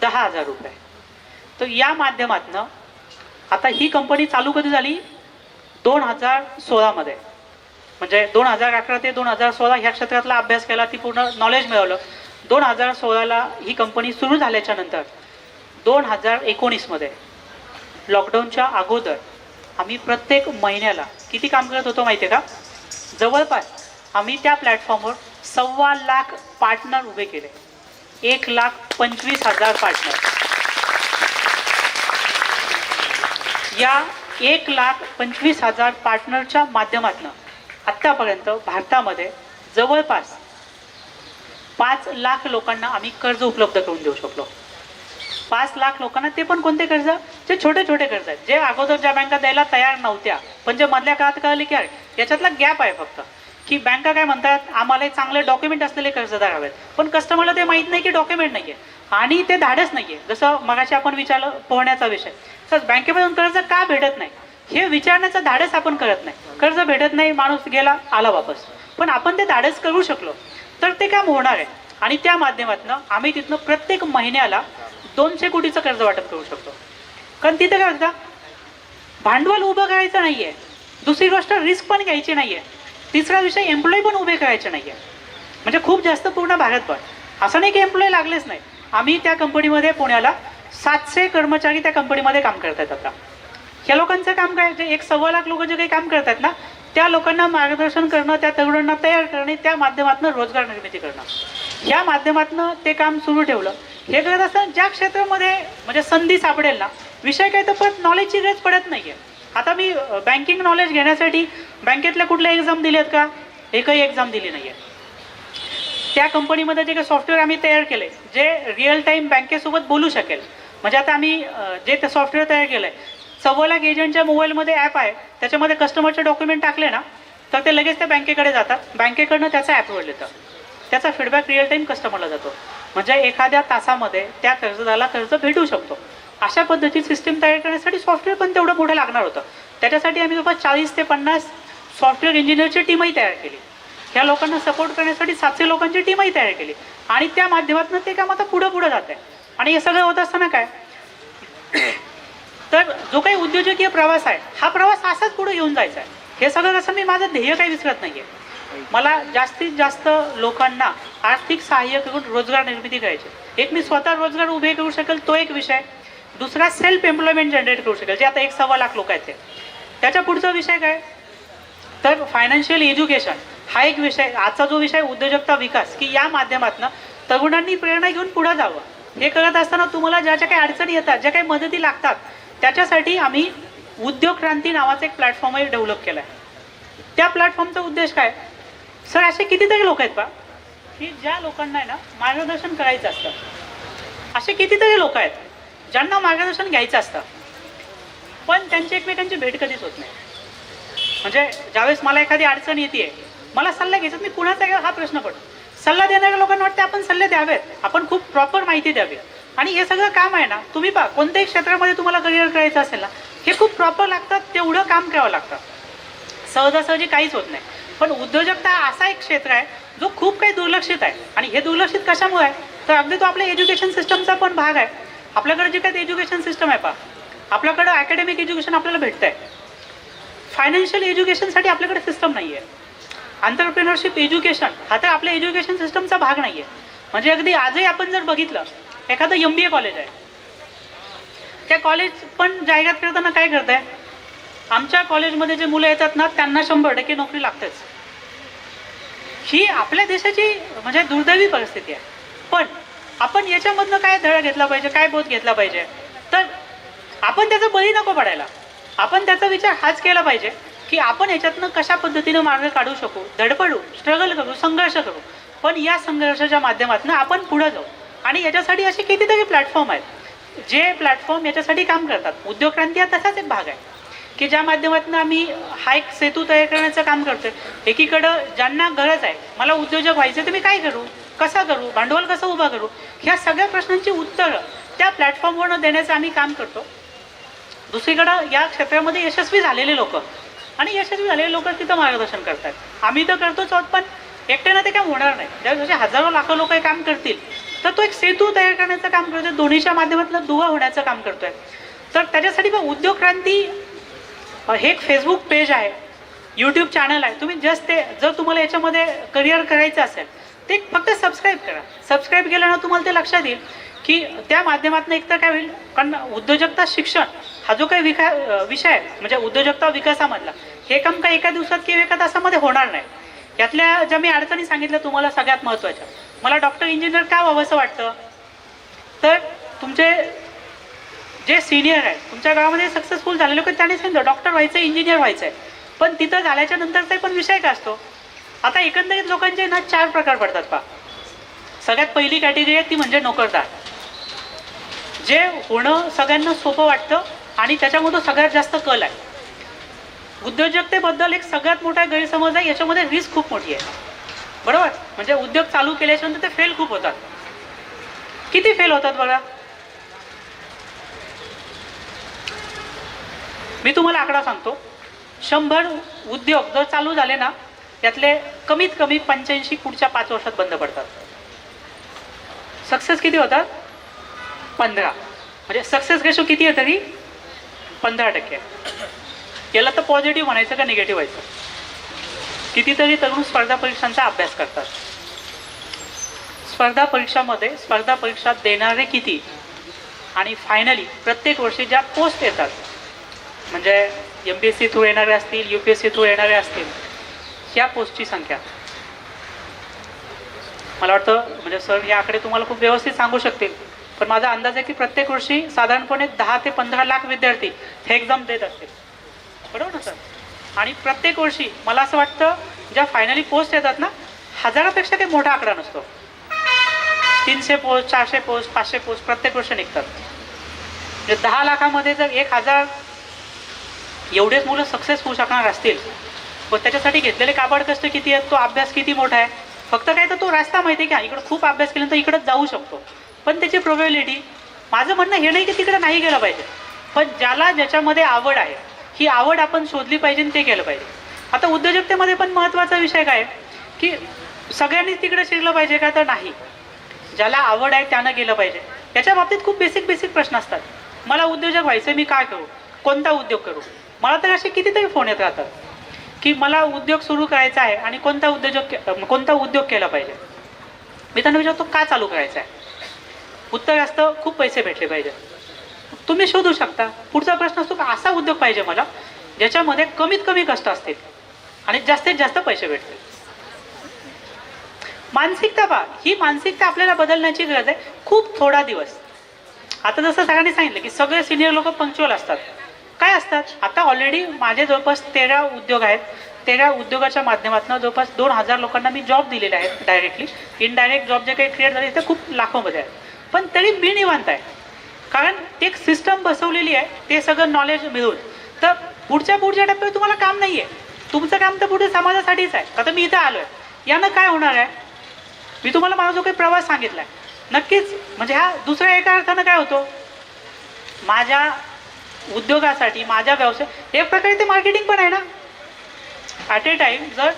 10,000 रुपये. तर या माध्यमातनं आता ही कंपनी चालू कधी झाली? 2016 मध्ये, म्हणजे 2011 ते 2016 ह्या क्षेत्रातला अभ्यास केला, ती पूर्ण नॉलेज मिळवलं. 2016ला ही कंपनी सुरू झाल्याच्या नंतर 2019 मध्ये लॉकडाऊनच्या अगोदर आम्ही प्रत्येक महिन्याला किती काम करत होतो माहिती आहे का? जवळपास आम्ही त्या प्लॅटफॉर्मवर 1.25 लाख पार्टनर उभे केले. 1,25,000 पार्टनर. या 1,25,000 पार्टनरच्या माध्यमातून आत्तापर्यंत भारतामध्ये जवळपास 5 लाख लोकांना आम्ही कर्ज उपलब्ध करून देऊ शकलो. 5 लाख लोकांना, ते पण कोणते कर्ज? जे छोटे छोटे कर्ज आहेत, जे अगोदर ज्या बँका द्यायला तयार नव्हत्या, पण जे मधल्या काळात कळले की अरे याच्यातला गॅप आहे फक्त, की बँका काय म्हणतात आम्हाला चांगले डॉक्युमेंट असलेले कर्जदार हवेत, पण कस्टमरला ते माहीत नाही की डॉक्युमेंट नाही आहे आणि ते धाडच नाही आहे. जसं मगाशी आपण विचारलं पोहण्याचा विषय, तर बँकेमधून कर्ज का भेटत नाही हे विचारण्याचं धाडस आपण करत नाही. कर्ज भेटत नाही, माणूस गेला आला वापस, पण आपण ते धाडस करू शकलो तर ते काम होणार आहे. आणि त्या माध्यमातून आम्ही तिथनं प्रत्येक महिन्याला 200 कोटीचं कर्ज वाटप करू शकतो. कारण तिथे काय होतं, भांडवल उभं करायचं नाही आहे, दुसरी गोष्ट रिस्क पण घ्यायची नाही आहे, तिसरा विषय एम्प्लॉई पण उभे करायचे नाही आहे. म्हणजे खूप जास्त पूर्ण भारतभर असं नाही की एम्प्लॉई लागलेच नाही. आम्ही त्या कंपनीमध्ये पुण्याला 700 कर्मचारी त्या कंपनीमध्ये काम करतात. आता ह्या लोकांचं काम काय, जे 1.25 लाख लोक जे काही काम करतात ना, त्या लोकांना मार्गदर्शन करणं, त्या तरुणांना तयार करणे, त्या माध्यमातून रोजगार निर्मिती करणं, ह्या माध्यमातून ते काम सुरू ठेवलं. हे करत असताना ज्या क्षेत्रामध्ये म्हणजे संधी सापडेल ना, विषय काय तर परत नॉलेजची गरज पडत नाही आहे. आता मी बँकिंग नॉलेज घेण्यासाठी बँकेतल्या कुठल्या एक्झाम दिल्यात का? एकही एक्झाम दिली नाही आहे. त्या कंपनीमध्ये जे काही सॉफ्टवेअर आम्ही तयार केले, जे रिअल टाईम बँकेसोबत बोलू शकेल, म्हणजे आता आम्ही जे ते सॉफ्टवेअर तयार केलं आहे, 1.25 लाख एजंटच्या मोबाईलमध्ये ॲप आहे, त्याच्यामध्ये कस्टमरचे डॉक्युमेंट टाकले ना तर ते लगेच त्या बँकेकडे जातात, बँकेकडनं त्याचा ॲपवर येतं, त्याचा फीडबॅक रिअल टाईम कस्टमरला जातो, म्हणजे एखाद्या तासामध्ये त्या कर्जदाराला कर्ज भेटू शकतो. अशा पद्धतीची सिस्टीम तयार करण्यासाठी सॉफ्टवेअर पण तेवढं मोठं लागणार होतं. त्याच्यासाठी आम्ही जवळपास 40 ते 50 सॉफ्टवेअर इंजिनियरची टीमही तयार केली. ह्या लोकांना सपोर्ट करण्यासाठी 700 लोकांची टीमही तयार केली आणि त्या माध्यमातून ते काम आता पुढं जात आहे. आणि हे सगळं होत असताना काय, तर जो काही उद्योजकीय प्रवास आहे, हा प्रवास असाच पुढे घेऊन जायचा आहे. हे सगळं कसं, मी माझं ध्येय काही विसरत नाही आहे. मला जास्तीत जास्त लोकांना आर्थिक सहाय्य करून रोजगार निर्मिती करायची. एक मी स्वतः रोजगार उभे करू शकेल तो एक विषय, दुसरा सेल्फ एम्प्लॉयमेंट जनरेट करू शकेल, जे आता 1.25 लाख लोक आहेत ते. त्याच्या पुढचा विषय काय, तर फायनान्शियल एज्युकेशन हा एक विषय. आजचा जो विषय उद्योजकता विकास, की या माध्यमातून तरुणांनी प्रेरणा घेऊन पुढे जावं. हे करत असताना तुम्हाला ज्या ज्या काही अडचणी येतात, ज्या काही मदती लागतात, त्याच्यासाठी आम्ही उद्योग क्रांती नावाचा एक प्लॅटफॉर्मही डेव्हलप केला आहे. त्या प्लॅटफॉर्मचा उद्देश काय, सर असे कितीतरी लोक आहेत पा, की ज्या लोकांना आहे ना मार्गदर्शन करायचं असतं. असे कितीतरी लोक आहेत ज्यांना मार्गदर्शन घ्यायचं असतं, पण त्यांची एकमेकांची भेट कधीच होत नाही. म्हणजे ज्यावेळेस मला एखादी अडचण येते, मला सल्ला घ्यायचा, मी कुणाचा घ्यावा हा प्रश्न पडतो. सल्ला देणाऱ्या लोकांना वाटते आपण सल्ले द्यावेत, आपण खूप प्रॉपर माहिती द्यावी. आणि हे सगळं काम आहे ना, तुम्ही पहा कोणत्याही क्षेत्रामध्ये तुम्हाला करिअर करायचं असेल ना, हे खूप प्रॉपर लागतात, तेवढं काम करावं लागतं. सहजासहजी काहीच होत नाही. पण उद्योजकता असा एक क्षेत्र आहे जो खूप काही दुर्लक्षित आहे. आणि हे दुर्लक्षित कशामुळे आहे, तर अगदी तो आपल्या एज्युकेशन सिस्टमचा पण भाग आहे. आपल्याकडे जे काही एज्युकेशन सिस्टम आहे पहा, आपल्याकडं अकॅडमिक एज्युकेशन आपल्याला भेटतं आहे, फायनान्शियल एज्युकेशनसाठी आपल्याकडे सिस्टम नाही आहे. एंटरप्रेन्योरशिप एज्युकेशन हा तर आपल्या एज्युकेशन सिस्टमचा भाग नाही आहे. म्हणजे अगदी आजही आपण जर बघितलं एखादं MBA कॉलेज आहे, त्या कॉलेज पण जाहिरात करताना काय करत आहे, आमच्या कॉलेजमध्ये जे मुलं येतात ना त्यांना 100% नोकरी लागतेच. ही आपल्या देशाची म्हणजे दुर्दैवी परिस्थिती आहे. पण आपण याच्यामधनं काय धडा घेतला पाहिजे, काय बोध घेतला पाहिजे, तर आपण त्याचा बळी नको पडायला. आपण त्याचा विचार हाच केला पाहिजे की आपण याच्यातनं कशा पद्धतीनं मार्ग काढू शकू, धडपडू, स्ट्रगल करू, संघर्ष करू. पण या संघर्षाच्या माध्यमातून आपण पुढे जाऊ. आणि याच्यासाठी असे कितीतरी प्लॅटफॉर्म आहेत जे प्लॅटफॉर्म याच्यासाठी काम करतात. उद्योग क्रांती हा तसाच एक भाग आहे की ज्या माध्यमातून आम्ही हा एक सेतू तयार करण्याचं काम करतोय. एकीकडं ज्यांना गरज आहे, मला उद्योजक व्हायचं तर मी काय करू, कसं करू, भांडवल कसं उभा करू, ह्या सगळ्या प्रश्नांची उत्तरं त्या प्लॅटफॉर्मवरनं देण्याचं आम्ही काम करतो. दुसरीकडं या क्षेत्रामध्ये यशस्वी झालेले लोक आणि यशस्वी झालेले लोक तिथं मार्गदर्शन करतात. आम्ही तर करतोच आहोत, पण एकट्यानं ते काम होणार नाही. ज्यावेळेस हजारो लाखो लोक हे काम करतील तर तो एक सेतू तयार करण्याचं काम करतोय, दोन्हीच्या माध्यमातून दुवा होण्याचं काम करतोय. तर त्याच्यासाठी पण उद्योग क्रांती हे एक फेसबुक पेज आहे, यूट्यूब चॅनल आहे. तुम्ही जस्ट ते जर तुम्हाला याच्यामध्ये करिअर करायचं असेल ते फक्त सबस्क्राईब करा. सबस्क्राईब केलं ना तुम्हाला ते लक्षात येईल की त्या माध्यमातून एकतर काय होईल, कारण उद्योजकता शिक्षण हा जो काही विषय आहे म्हणजे उद्योजकता विकासामधला, हे काम काही एका दिवसात किंवा एका तासामध्ये होणार नाही. यातल्या ज्या मी अडचणी सांगितल्या तुम्हाला सगळ्यात महत्त्वाच्या, मला डॉक्टर इंजिनियर का व्हावंसं वाटतं, तर तुमचे जे सिनियर आहेत तुमच्या गावामध्ये सक्सेसफुल झालेले लोक त्यांनी सांगितलं डॉक्टर व्हायचं, इंजिनियर व्हायचं आहे. पण तिथं झाल्याच्या नंतरचा पण विषय काय असतो, आता एकंदरीत लोकांचे ना 4 प्रकार पडतात पहा. सगळ्यात पहिली कॅटेगरी आहे ती म्हणजे नोकरदार, जे होणं सगळ्यांना सोपं वाटतं आणि त्याच्यामध्ये सगळ्यात जास्त कल आहे. उद्योजकतेबद्दल एक सगळ्यात मोठा गैरसमज आहे, याच्यामध्ये रिस्क खूप मोठी आहे. बरोबर, म्हणजे उद्योग चालू केल्याच्या नंतर ते फेल खूप होतात. किती फेल होतात बघा, मी तुम्हाला आकडा सांगतो. 100 उद्योग जर चालू झाले ना त्यातले कमीत कमी 85 पुढच्या 5 वर्षात बंद पडतात. सक्सेस किती होतात, 15. म्हणजे सक्सेस रेशो किती आहे तरी 15%. याला तर पॉझिटिव्ह म्हणायचं का निगेटिव्ह व्हायचं. कितीतरी तरुण स्पर्धा परीक्षांचा अभ्यास करतात. स्पर्धा परीक्षामध्ये स्पर्धा परीक्षा देणारे किती आणि फायनली प्रत्येक वर्षी ज्या पोस्ट येतात म्हणजे MPSC थ्रू येणारे असतील, UPSC थ्रू येणारे असतील, ह्या पोस्टची संख्या मला वाटतं म्हणजे सर हे आकडे तुम्हाला खूप व्यवस्थित सांगू शकतील, पण माझा अंदाज आहे की प्रत्येक वर्षी साधारणपणे 10 ते 15 लाख विद्यार्थी हे एक्झाम देत असतील. बरोबर ना सर. आणि प्रत्येक वर्षी मला असं वाटतं ज्या फायनली पोस्ट येतात ना, 1000पेक्षा काही मोठा आकडा नसतो. 300 पोस्ट, 400 पोस्ट, 500 पोस्ट प्रत्येक वर्षी निघतात. म्हणजे 10 लाखामध्ये जर 1000 एवढेच मुलं सक्सेस होऊ शकणार असतील, पण त्याच्यासाठी घेतलेले काबाड कष्ट किती आहेत, तो अभ्यास किती मोठा आहे. फक्त काय तर तो रस्ता माहिती आहे की इकडं खूप अभ्यास केल्यानंतर इकडंच जाऊ शकतो, पण त्याची प्रोबॅबिलिटी, माझं म्हणणं हे नाही की तिकडे नाही गेलं पाहिजे, पण ज्याला ज्याच्यामध्ये आवड आहे ही आवड आपण शोधली पाहिजे आणि ते केलं पाहिजे. आता उद्योजकतेमध्ये पण महत्त्वाचा विषय काय की सगळ्यांनीच तिकडे शिकलं पाहिजे का, तर नाही. ज्याला आवड आहे त्यानं गेलं पाहिजे. याच्या बाबतीत खूप बेसिक प्रश्न असतात. मला उद्योजक व्हायचं, मी काय करू, कोणता उद्योग करू. मला तर असे कितीतरी फोन येत राहतात की मला उद्योग सुरू करायचा आहे आणि कोणता उद्योग केला पाहिजे. मी त्यांना विचारतो का चालू करायचा आहे, उत्तर असतं खूप पैसे भेटले पाहिजे. तुम्ही शोधू शकता. पुढचा प्रश्न असतो का असा उद्योग पाहिजे मला ज्याच्यामध्ये कमीत कमी कष्ट असतील आणि जास्तीत जास्त पैसे भेटतील. मानसिकता पहा, ही मानसिकता आपल्याला बदलण्याची गरज आहे. खूप थोडा दिवस. आता जसं सगळ्यांनी सांगितलं की सगळे सिनियर लोक पंक्च्युअल असतात. काय असतात, आता ऑलरेडी माझे जवळपास 13 उद्योग आहेत. 13 उद्योगाच्या माध्यमातून जवळपास 2000 लोकांना मी जॉब दिलेले आहेत डायरेक्टली. इनडायरेक्ट जॉब जे काही क्रिएट झाले ते खूप लाखोमध्ये आहेत. पण तरी मी निवांत आहे, कारण ते एक सिस्टम बसवलेली आहे. ते सगळं नॉलेज मिळून तर पुढच्या टप्प्यावर तुम्हाला काम नाही आहे. तुमचं काम तर पुढे समाजासाठीच आहे. आता मी इथं आलो आहे, यानं काय होणार आहे, मी तुम्हाला माझा जो काही प्रवास सांगितला आहे नक्कीच म्हणजे हा दुसऱ्या एका अर्थानं काय होतो, माझ्या उद्योगासाठी, माझ्या व्यवसाय एक प्रकारे ते मार्केटिंग पण आहे ना. ॲट ए टाईम जर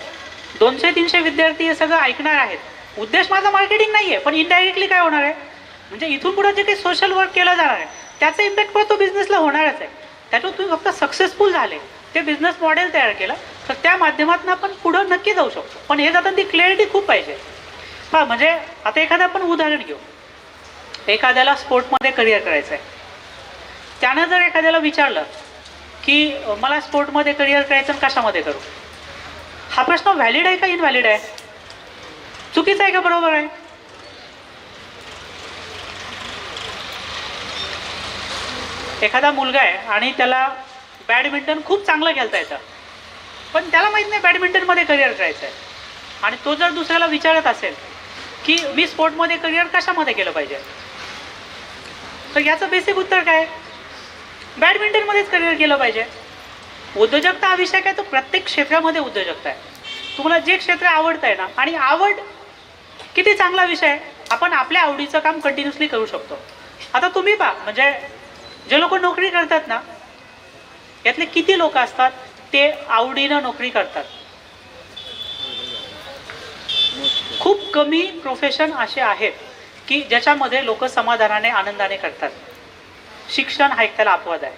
200-300 विद्यार्थी हे सगळं ऐकणार आहेत, उद्देश माझा मार्केटिंग नाही आहे, पण इनडायरेक्टली काय होणार आहे म्हणजे इथून पुढे जे काही सोशल वर्क केलं जाणार आहे त्याचा इम्पॅक्ट पण तो बिझनेसला होणारच आहे. त्याच्यात तुम्ही फक्त सक्सेसफुल झाले, ते बिझनेस मॉडेल तयार केलं तर त्या माध्यमातून आपण पुढं नक्की जाऊ शकतो. पण हे जाताना ती क्लॅरिटी खूप पाहिजे. हा म्हणजे आता एखादं आपण उदाहरण घेऊ. एखाद्याला स्पोर्टमध्ये करिअर करायचं आहे. त्यानं जर एखाद्याला विचारलं की मला स्पोर्टमध्ये करिअर करायचं आणि कशामध्ये करू, हा प्रश्न व्हॅलिड आहे का इनव्हॅलिड आहे? चुकीचा आहे का बरोबर आहे? एखादा मुलगा आहे आणि त्याला बॅडमिंटन खूप चांगलं खेळता येतं, पण त्याला माहीत नाही बॅडमिंटनमध्ये करिअर करायचं आहे. आणि तो जर दुसऱ्याला विचारत असेल की मी स्पोर्टमध्ये करिअर कशामध्ये केलं पाहिजे, तर याचं बेसिक उत्तर काय? बॅडमिंटनमध्येच करिअर केलं पाहिजे. उद्योजकता हा विषय काय, तो प्रत्येक क्षेत्रामध्ये उद्योजकता आहे. तुम्हाला जे क्षेत्र आवडतं आहे ना, आणि आवड किती चांगला विषय आहे, आपण आपल्या आवडीचं काम कंटिन्युअसली करू शकतो. आता तुम्ही पहा, म्हणजे जे लोक नोकरी करतात ना, यातले किती लोक असतात ते आवडीनं नोकरी करतात? खूप कमी प्रोफेशन असे आहेत की ज्याच्यामध्ये लोक समाधानाने आनंदाने करतात. शिक्षण हा एक त्याला अपवाद आहे.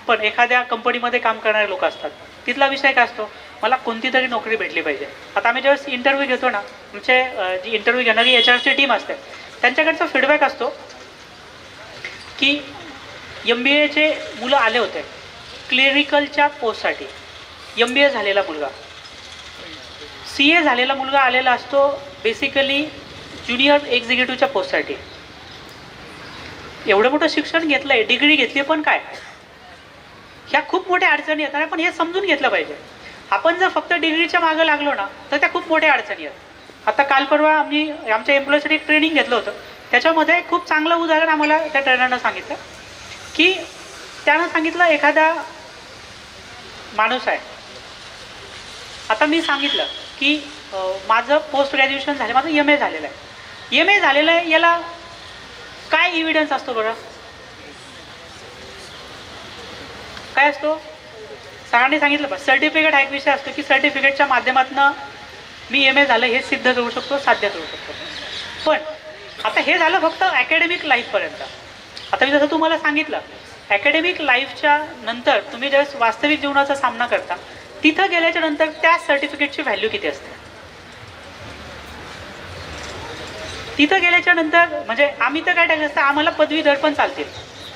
पण एखाद्या कंपनीमध्ये काम करणारे लोक असतात, तिथला विषय काय असतो, मला कोणती तरी नोकरी भेटली पाहिजे. आता आम्ही ज्यावेळेस इंटरव्ह्यू घेतो ना, आमचे जी इंटरव्ह्यू घेणारी HRची टीम असते, त्यांच्याकडचा फीडबॅक असतो की MBAचे मुलं आले होते क्लिनिकलच्या पोस्टसाठी. MBA झालेला मुलगा, CA झालेला मुलगा आलेला असतो बेसिकली ज्युनियर एक्झिक्युटिव्हच्या पोस्टसाठी. एवढं मोठं शिक्षण घेतलं आहे, डिग्री घेतली, पण काय, ह्या खूप मोठ्या अडचणी येतात. पण हे समजून घेतलं पाहिजे. आपण जर फक्त डिग्रीच्या मागं लागलो ना, तर त्या खूप मोठ्या अडचणी आहेत. आता काल परवा आम्ही आमच्या एम्प्लॉईसाठी एक ट्रेनिंग घेतलं होतं. त्याच्यामध्ये खूप चांगलं उदाहरण आम्हाला त्या ट्रेनरनं सांगितलं की त्यानं सांगितलं, एखादा माणूस आहे. आता मी सांगितलं की माझं पोस्ट ग्रॅज्युएशन झालं, माझं MA झालेलं आहे. MA झालेलं आहे, याला काय एव्हिडन्स असतो बरं? काय असतो? सरांनी सांगितलं बघ, सर्टिफिकेट हा एक विषय असतो की सर्टिफिकेटच्या माध्यमातून मी MA झालं हे सिद्ध करू शकतो, साध्य करू शकतो. पण आता हे झालं फक्त अकॅडमिक लाईफपर्यंत. आता मी जसं तुम्हाला सांगितलं, अकॅडमिक लाईफच्या नंतर तुम्ही ज्यावेळेस वास्तविक जीवनाचा सामना करता, तिथं गेल्याच्या नंतर त्या सर्टिफिकेटची व्हॅल्यू किती असते? तिथं गेल्याच्या नंतर म्हणजे आम्ही तर काय टाकलं असतं, आम्हाला पदवीधर पण चालतील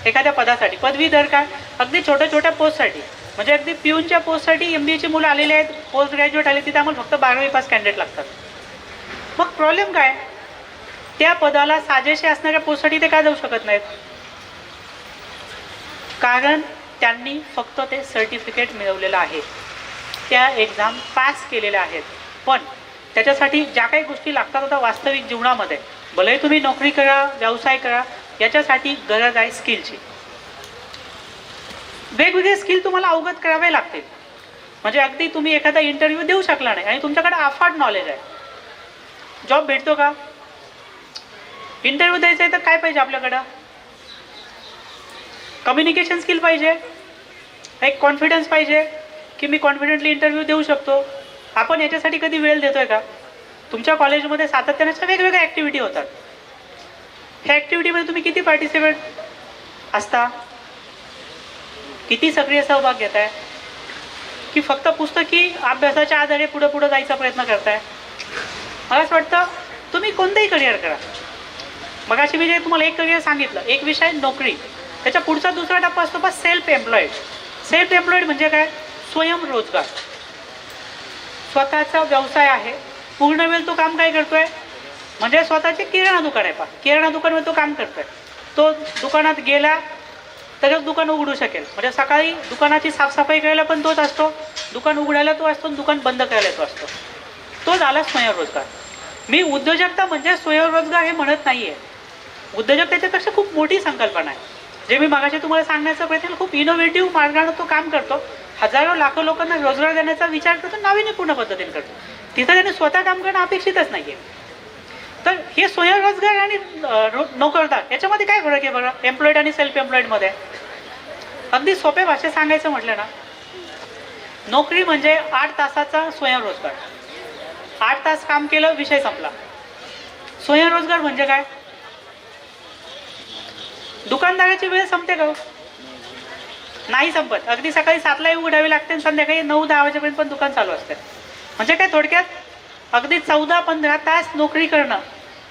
एखाद्या पदासाठी. पदवीधर काय, अगदी छोट्या छोट्या पोस्टसाठी, म्हणजे अगदी पिऊनच्या पोस्टसाठी MBAची मुलं आलेले आहेत, पोस्ट ग्रॅज्युएट आले, तिथे आम्हाला फक्त 12वी पास कॅन्डिडेट लागतात. मग प्रॉब्लेम काय, त्या पदाला साजेसे असणाऱ्या पोस्टसाठी ते काय जाऊ शकत नाहीत? कारण त्यांनी फक्त ते सर्टिफिकेट मिळवलेलं आहे, त्या एक्झाम पास केलेल्या आहेत. पण त्याच्यासाठी ज्या काही गोष्टी लागतात आता वास्तविक जीवनामध्ये, भले तुम्ही नोकरी करा, व्यवसाय करा, याच्यासाठी गरज आहे स्किलची. वेगवेगळे स्किल तुम्हाला अवगत करावे लागतील. म्हणजे अगदी तुम्ही एखादा इंटरव्ह्यू देऊ शकला नाही आणि तुमच्याकडे अफाट नॉलेज आहे, जॉब भेटतो का? इंटरव्ह्यू द्यायचा आहे तर काय पाहिजे आपल्याकडं? कम्युनिकेशन स्किल पाहिजे, एक कॉन्फिडन्स पाहिजे की मी कॉन्फिडेंटली इंटरव्ह्यू देऊ शकतो. आपण याच्यासाठी कधी वेळ देतोय का? तुमच्या कॉलेजमध्ये सातत्याने वेगवेगळ्या ॲक्टिव्हिटी होतात. ह्या ॲक्टिव्हिटीमध्ये तुम्ही किती पार्टिसिपेट असता? किती सक्रिय सहभाग घेताय? की फक्त पुस्तकी अभ्यासाच्या आधारे पुढे पुढे जायचा प्रयत्न करताय? मला असं वाटतं तुम्ही कोणतंही करिअर करा. मगाशी मी जे तुम्हाला एक करिअर सांगितलं, एक विषय नोकरी, त्याच्या पुढचा दुसरा टप्पा असतो सेल्फ एम्प्लॉईड. सेल्फ एम्प्लॉईड म्हणजे काय? स्वयंरोजगार. स्वतःचा व्यवसाय आहे, पूर्ण वेळ तो काम काय करतोय, म्हणजे स्वतःचे किराणा दुकान आहे, किराणा दुकानमध्ये तो काम करतोय. तो दुकानात गेला तरच दुकान उघडू शकेल. म्हणजे सकाळी दुकानाची साफसफाई करायला पण तोच असतो, दुकान उघडायला तो असतो, दुकान बंद करायला तो असतो. तो झाला स्वयंरोजगार. मी उद्योजकता म्हणजे स्वयंरोजगार हे म्हणत नाही आहे. उद्योजकतेच्यापेक्षा खूप मोठी संकल्पना आहे. जे मी मागाशी तुम्हाला सांगण्याचा प्रयत्न, खूप इनोव्हेटिव्ह मार्गाने तो काम करतो, हजारो लाखो लोकांना रोजगार देण्याचा विचार करतो, नाविन्यपूर्ण पद्धतीने करतो. तिथं त्याने स्वतः काम करणं अपेक्षितच नाही आहे. तर हे स्वयंरोजगार आणि नोकरदार याच्यामध्ये काय फरक आहे बघा, एम्प्लॉईड आणि सेल्फ एम्प्लॉईडमध्ये? अगदी सोप्या भाषेत सांगायचं म्हटलं ना, नोकरी म्हणजे 8 तासाचा स्वयंरोजगार. 8 तास काम केलं, विषय संपला. स्वयंरोजगार म्हणजे काय? दुकानदाराची वेळ संपते का? नाही संपत. अगदी सकाळी 7ला उघडावे लागते आणि संध्याकाळी 9-10 वाजेपर्यंत पण दुकान चालू असते. म्हणजे काय थोडक्यात अगदी 14-15 तास नोकरी करणं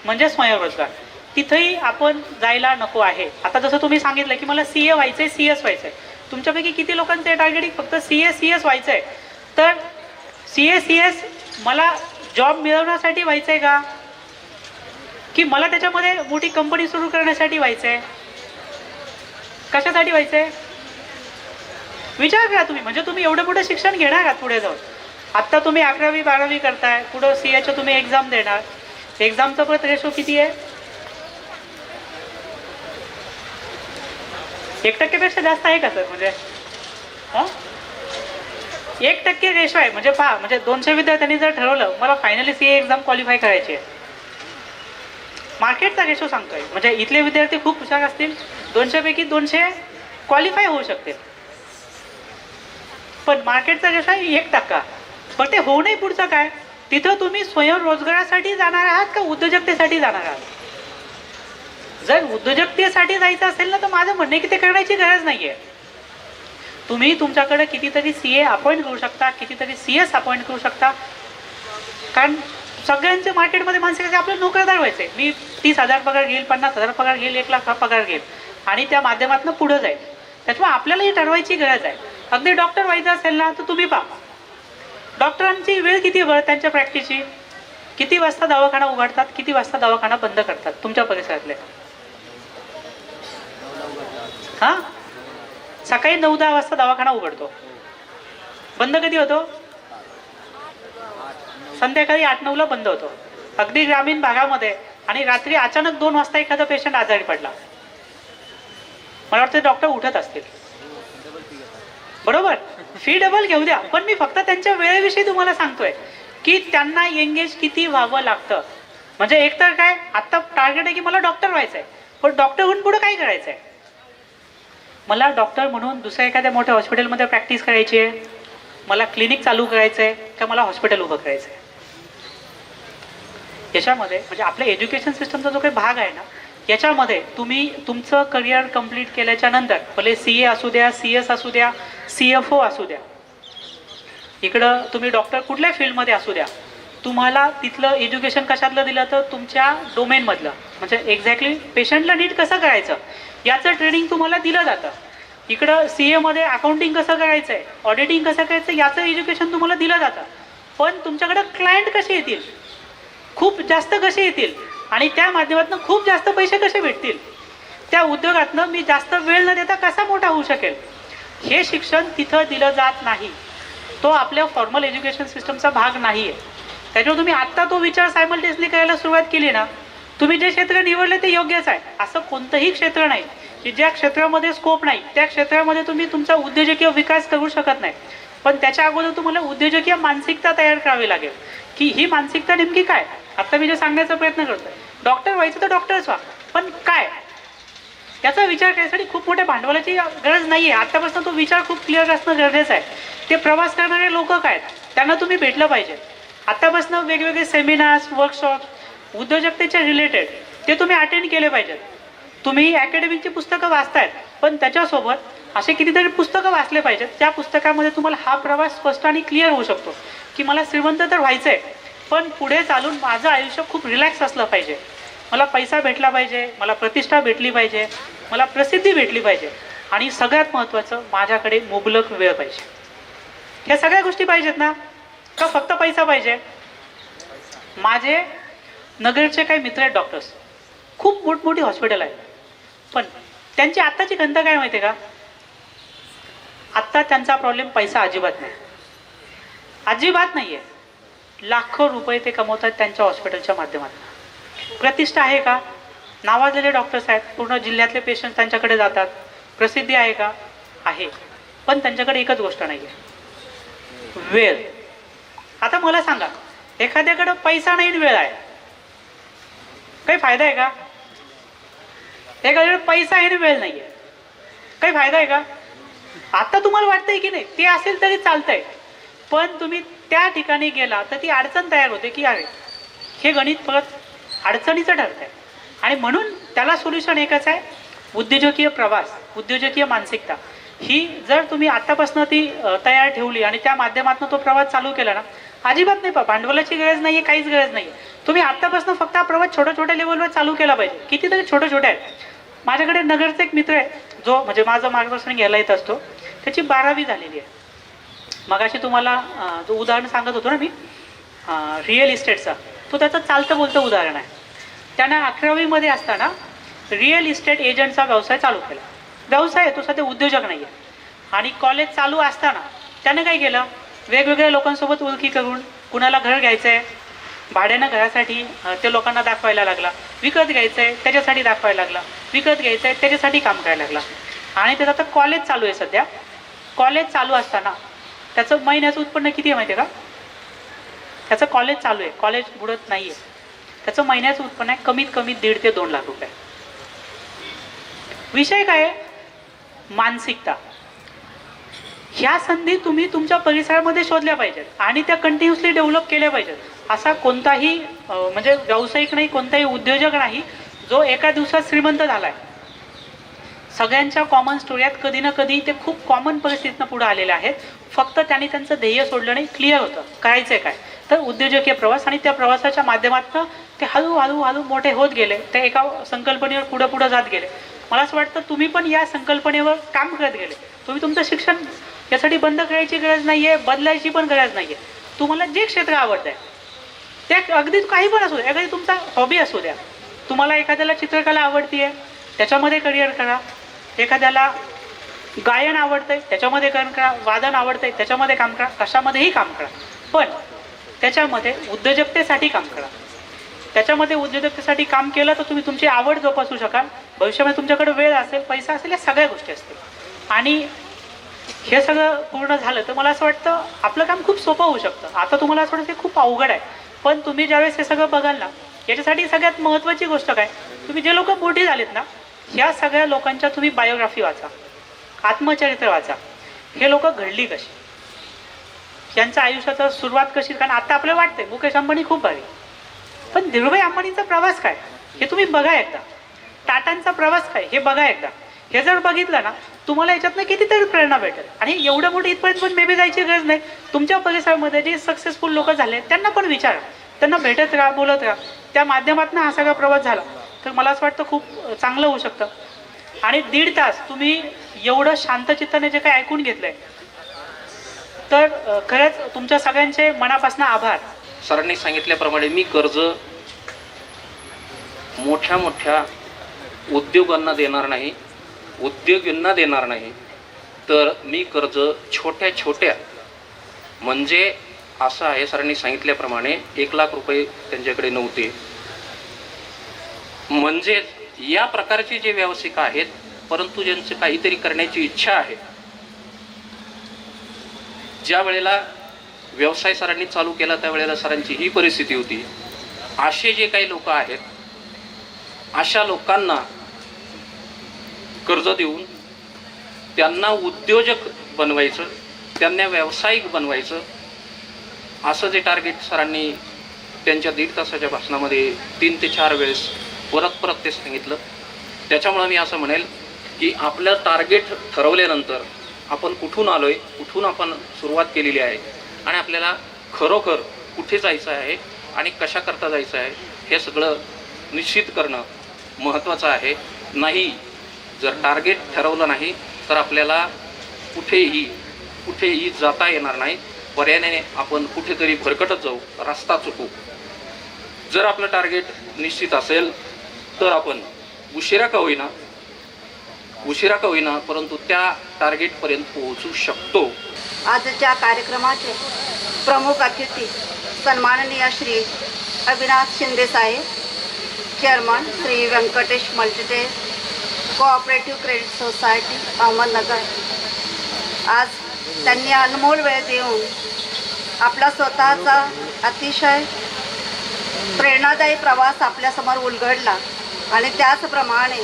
म्हणजे स्वयंरोजगार. तिथेही आपण जायला नको आहे. आता जसं तुम्ही सांगितलं की मला CA व्हायचंय, CS व्हायचंय, तुमच्यापैकी किती लोकांचं हे टार्गेट फक्त CA CS व्हायचंय? तर CA CS मला जॉब मिळवण्यासाठी व्हायचंय का, की मला त्याच्यामध्ये मोठी कंपनी सुरू करण्यासाठी व्हायचंय? कशासाठी व्हायचंय विचार करा तुम्ही. म्हणजे तुम्ही एवढं मोठं शिक्षण घेणार आहात पुढे जाऊन. आत्ता तुम्ही 11वी-12वी करताय, पुढं CAच्या तुम्ही एक्झाम देणार. एक्झामचा परत रेशो किती आहे? 1% जास्त आहे का सर? म्हणजे 1% रेशो आहे. म्हणजे पहा, म्हणजे 200 विद्यार्थ्यांनी जर ठरवलं मला फायनली CA एक्झाम क्वालिफाय करायची आहे, मार्केटचा रेशो सांगतोय. म्हणजे इथले विद्यार्थी खूप हुशार असतील, 200 पैकी 200 क्वालिफाय होऊ शकतील, पण मार्केटचा रेशो आहे 1%. पण ते होऊ नये पुढचं काय? तिथं तुम्ही स्वयंरोजगारासाठी जाणार आहात का उद्योजकतेसाठी जाणार आहात? जर उद्योजकतेसाठी जायचं असेल ना, तर माझं म्हणणं आहे की ते करण्याची गरज नाहीये. तुम्ही तुमच्याकडे कितीतरी CA अपॉइंट करू शकता, कितीतरी CS अपॉइंट करू शकता. कारण सगळ्यांचे मार्केटमध्ये माणसं आपल्याला नोकरदार व्हायचे. मी 30,000 पगार घेईल, 50,000 पगार घेईल, 1,00,000 पगार घेईल आणि त्या माध्यमातून पुढे जाईल. त्याच्यामुळे आपल्यालाही ठरवायची गरज आहे. अगदी डॉक्टर व्हायचं असेल ना, तर तुम्ही पहा डॉक्टरांची वेळ किती वेळ त्यांच्या प्रॅक्टिसची, किती वाजता दवाखाना उघडतात, किती वाजता दवाखाना बंद करतात तुमच्या परिसरातले? हां, सकाळी 9-10 वाजता दवाखाना उघडतो, बंद कधी होतो? संध्याकाळी 8-9ला बंद होतो. अगदी ग्रामीण भागामध्ये. आणि रात्री अचानक 2 वाजता एखादा पेशंट आजारी पडला, मला वाटतं डॉक्टर उठत असतील, बरोबर? फी डबल घेऊ द्या, पण मी फक्त त्यांच्या वेळेविषयी तुम्हाला सांगतोय की त्यांना एंगेज किती व्हावं लागतं. म्हणजे एकतर काय, आता टार्गेट आहे की मला डॉक्टर व्हायचंय, पण डॉक्टर होऊन पुढे काय करायचंय? मला डॉक्टर म्हणून दुसऱ्या एखाद्या मोठ्या हॉस्पिटलमध्ये प्रॅक्टिस करायची आहे, मला क्लिनिक चालू करायचंय का मला हॉस्पिटल उभं करायचंय? याच्यामध्ये म्हणजे आपल्या एज्युकेशन सिस्टमचा जो काही भाग आहे ना, याच्यामध्ये तुम्ही तुमचं करिअर कंप्लीट केल्याच्या नंतर भले CA असू द्या, CS असू द्या, CFO असू द्या, इकडं तुम्ही डॉक्टर कुठल्या फील्डमध्ये असू द्या, तुम्हाला तिथलं एज्युकेशन कशातलं दिलं तर तुमच्या डोमेनमधलं. म्हणजे एक्झॅक्टली पेशंटला नीट कसं करायचं याचं ट्रेनिंग तुम्हाला दिलं जातं. इकडं CA मध्ये अकाउंटिंग कसं करायचं आहे, ऑडिटिंग कसं करायचं याचं एज्युकेशन तुम्हाला दिलं जातं. पण तुमच्याकडं क्लायंट कसे येतील, खूप जास्त कसे येतील आणि त्या माध्यमातून खूप जास्त पैसे कसे भेटतील, त्या उद्योगातनं मी जास्त वेळ न देता कसा मोठा होऊ शकेल, हे शिक्षण तिथं दिलं जात नाही. तो आपल्या फॉर्मल एज्युकेशन सिस्टमचा भाग नाही आहे. त्याच्यावर तुम्ही आत्ता तो विचार सायमल्टेनियसली करायला सुरुवात केली ना, तुम्ही जे क्षेत्र निवडले ते योग्यच आहे. असं कोणतंही क्षेत्र नाही की ज्या क्षेत्रामध्ये स्कोप नाही त्या क्षेत्रामध्ये तुम्ही तुमचा उद्योजकीय विकास करू शकत नाही. पण त्याच्या अगोदर तुम्हाला उद्योजकीय मानसिकता तयार करावी लागेल की ही मानसिकता नेमकी काय. आता मी जे सांगण्याचा प्रयत्न करतोय, डॉक्टर व्हायचं तर डॉक्टरच व्हा, पण काय याचा विचार करण्यासाठी खूप मोठ्या भांडवलाची गरज नाही आहे. आत्तापासून तो विचार खूप क्लिअर असणं गरजेचं आहे. ते प्रवास करणारे लोक काय त्यांना तुम्ही भेटलं पाहिजे. आत्तापासून वेगवेगळे सेमिनार्स, वर्कशॉप उद्योजकतेच्या रिलेटेड ते तुम्ही अटेंड केले पाहिजेत. तुम्ही अकॅडमिकची पुस्तकं वाचतायत, पण त्याच्यासोबत असे कितीतरी पुस्तकं वाचले पाहिजेत ज्या पुस्तकामध्ये तुम्हाला हा प्रवास स्पष्ट आणि क्लिअर होऊ शकतो की मला श्रीमंत तर व्हायचं आहे, पण पुढे चालून माझं आयुष्य खूप रिलॅक्स असलं पाहिजे, मला पैसा भेटला पाहिजे, मला प्रतिष्ठा भेटली पाहिजे, मला प्रसिद्धी भेटली पाहिजे आणि सगळ्यात महत्त्वाचं माझ्याकडे मुबलक वेळ पाहिजे. ह्या सगळ्या गोष्टी पाहिजेत ना, का फक्त पैसा पाहिजे? माझे नगरचे काही मित्र आहेत डॉक्टर्स, खूप मोठमोठी हॉस्पिटल आहेत, पण त्यांची आत्ताची खंत काय माहिती आहे का? आत्ता त्यांचा प्रॉब्लेम पैसा अजिबात नाही, अजिबात नाही आहे. लाखो रुपये ते कमवतात त्यांच्या हॉस्पिटलच्या माध्यमातून. प्रतिष्ठा आहे का? नावाजलेले डॉक्टर्स आहेत, पूर्ण जिल्ह्यातले पेशंट त्यांच्याकडे जातात. प्रसिद्धी आहे का? आहे. पण त्यांच्याकडे एकच गोष्ट नाही आहे, वेळ. आता मला सांगा, एखाद्याकडे पैसा नाही वेळ आहे, काही फायदा आहे का? एखाद्याकडे पैसा आहे वेळ नाही आहे, काही फायदा आहे का? आता तुम्हाला वाटतंय की नाही ते असेल तरी चालतंय, पण तुम्ही त्या ठिकाणी गेला तर ती अडचण तयार होते की अरे हे गणित परत अडचणीचं ठरत आहे. आणि म्हणून त्याला सोल्युशन एकच आहे, उद्योजकीय प्रवास, उद्योजकीय मानसिकता. ही जर तुम्ही आत्तापासून ती तयार ठेवली आणि त्या माध्यमातून तो प्रवास चालू केला ना, अजिबात नाही भांडवलाची गरज नाही आहे, काहीच गरज नाही आहे. तुम्ही आत्तापासून फक्त हा प्रवास छोट्या छोट्या लेवलवर चालू केला पाहिजे. कितीतरी छोटे छोटे आहेत. माझ्याकडे नगरचा एक मित्र आहे, जो म्हणजे माझं मार्गदर्शन घ्यायला येत असतो. त्याची 12वी झालेली आहे. मगाशी तुम्हाला जो उदाहरण सांगत होतो ना मी रिअल इस्टेटचा, तो त्याचं चालतं बोलतं उदाहरण आहे. त्यानं 11वीमध्ये असताना रिअल इस्टेट एजंटचा व्यवसाय चालू केला. व्यवसाय आहे तो, सध्या उद्योजक नाही आहे. आणि कॉलेज चालू असताना त्यानं काय केलं, वेगवेगळ्या लोकांसोबत ओळखी करून कुणाला घर घ्यायचं आहे भाड्यानं, घरासाठी ते लोकांना दाखवायला लागला. विकत घ्यायचं आहे त्याच्यासाठी दाखवायला लागला. विकत घ्यायचं आहे त्याच्यासाठी काम करायला लागला. आणि त्याचं आता कॉलेज चालू आहे सध्या. कॉलेज चालू असताना त्याचं महिन्याचं उत्पन्न किती आहे माहिती आहे का? त्याचं कॉलेज चालू आहे, कॉलेज बुडत नाही आहे. त्याचं महिन्याचं उत्पन्न आहे कमीत कमी 1.5 ते 2 लाख रुपये. विषय काय आहे? मानसिकता. ह्या संधी तुम्ही तुमच्या परिसरामध्ये शोधल्या पाहिजेत आणि त्या कंटिन्युअसली डेव्हलप केल्या पाहिजेत. असा कोणताही म्हणजे व्यावसायिक नाही, कोणताही उद्योजक नाही जो एका दिवसात श्रीमंत झाला आहे. सगळ्यांच्या कॉमन स्टोऱ्यात कधी ना कधी ते खूप कॉमन परिस्थितीनं पुढे आलेले आहेत. फक्त त्यांनी त्यांचं ध्येय सोडलं नाही, क्लिअर होतं करायचं आहे काय, तर उद्योजकीय प्रवास. आणि त्या प्रवासाच्या माध्यमातून ते हळूहळू मोठे होत गेले. ते एका संकल्पनेवर पुढं जात गेले. मला असं वाटतं तुम्ही पण या संकल्पनेवर काम करत गेले. तुम्ही तुमचं शिक्षण यासाठी बंद करायची गरज नाही आहे, बदलायची पण गरज नाही आहे. तुम्हाला जे क्षेत्र आवडतं आहे ते अगदी काही पण असू द्या, एखादी तुमचा हॉबी असू द्या. तुम्हाला एखाद्याला चित्रकला आवडती आहे त्याच्यामध्ये करिअर करा. एखाद्याला गायन आवडतंय त्याच्यामध्ये करा. वादन आवडतंय त्याच्यामध्ये काम करा. कशामध्येही काम करा, पण त्याच्यामध्ये उद्योजकतेसाठी काम करा. त्याच्यामध्ये उद्योजकतेसाठी काम केलं तर तुम्ही तुमची आवड जोपासू शकाल. भविष्यामध्ये तुमच्याकडे वेळ असेल, पैसा असेल, या सगळ्या गोष्टी असतील. आणि हे सगळं पूर्ण झालं तर मला असं वाटतं आपलं काम खूप सोपं होऊ शकतं. आता तुम्हाला असं वाटतं ते खूप अवघड आहे, पण तुम्ही ज्यावेळेस हे सगळं बघाल ना, याच्यासाठी सगळ्यात महत्त्वाची गोष्ट काय, तुम्ही जे लोक मोठी झालेत ना, ह्या सगळ्या लोकांच्या तुम्ही बायोग्राफी वाचा, आत्मचरित्र वाचा. हे लोक घडली कशी, यांच्या आयुष्याचा सुरुवात कशी. कारण आता आपल्याला वाटतंय मुकेश अंबानी खूप भारी, पण धीरूभाई अंबानींचा प्रवास काय हे तुम्ही बघा एकदा. टाटांचा प्रवास काय हे बघा एकदा. हे जर बघितलं ना, तुम्हाला याच्यातनं कितीतरी प्रेरणा भेटेल. आणि एवढं मोठं इथपर्यंत पण मे बी जायची गरज नाही. तुमच्या परिसरामध्ये जे सक्सेसफुल लोक झाले त्यांना पण विचारा, त्यांना भेटत राहा, बोलत राहा. त्या माध्यमातून हा सगळा प्रवास झाला तर मला असं वाटतं खूप चांगलं होऊ शकतं. आणि 1.5 तास तुम्ही एवढं शांतचित्ताने जे काही ऐकून घेतलंय, तर खरंच तुमच्या सगळ्यांचे मनापासून आभार. सरांनी सांगितल्याप्रमाणे मी कर्ज मोठ्या मोठ्या उद्योगांना देणार नाही, उद्योगींना देणार नाही, तर मी कर्ज छोट्या छोट्या, म्हणजे असं आहे सरांनी सांगितल्याप्रमाणे 1 लाख रुपये त्यांच्याकडे नव्हते, म्हणजे या प्रकारचे जे व्यावसायिक आहेत परंतु ज्यांची काहीतरी करण्याची इच्छा आहे, ज्या वेळेला व्यवसाय सरांनी चालू केला त्यावेळेला सरांची ही परिस्थिती होती. असे जे काही लोक आहेत अशा लोकांना कर्ज देऊन त्यांना उद्योजक बनवायचं, त्यांना व्यावसायिक बनवायचं, असं जे टार्गेट सरांनी त्यांच्या 1.5 तासाच्या भाषणामध्ये 3 ते 4 वेळेस परत ते सांगितलं. त्याच्यामुळं मी असं म्हणेल की आपलं टार्गेट ठरवल्यानंतर आपण कुठून आलो आहे, कुठून आपण सुरुवात केलेली आहे आणि आपल्याला खरोखर कुठे जायचं आहे आणि कशा करता जायचं आहे हे सगळं निश्चित करणं महत्त्वाचं आहे. नाही जर टार्गेट ठरवलं नाही तर आपल्याला कुठेही जाता येणार नाही. पर्यायाने आपण कुठेतरी भरकटत जाऊ, रस्ता चुकू. जर आपलं टार्गेट निश्चित असेल तर आपण उशिरा का होईना परंतु त्या टार्गेटपर्यंत पोहोचू शकतो. आजच्या कार्यक्रमाचे प्रमुख अतिथी सन्माननीय श्री अविनाश शिंदे साहेब, chairman Shri Venkatesh multitech cooperative credit society Ahmednagar. आज त्यांनी अनमोल वेळ देऊन आपला स्वतःचा अतिशय प्रेरणादायी प्रवास आपल्यासमोर उलगडला आणि त्याचप्रमाणे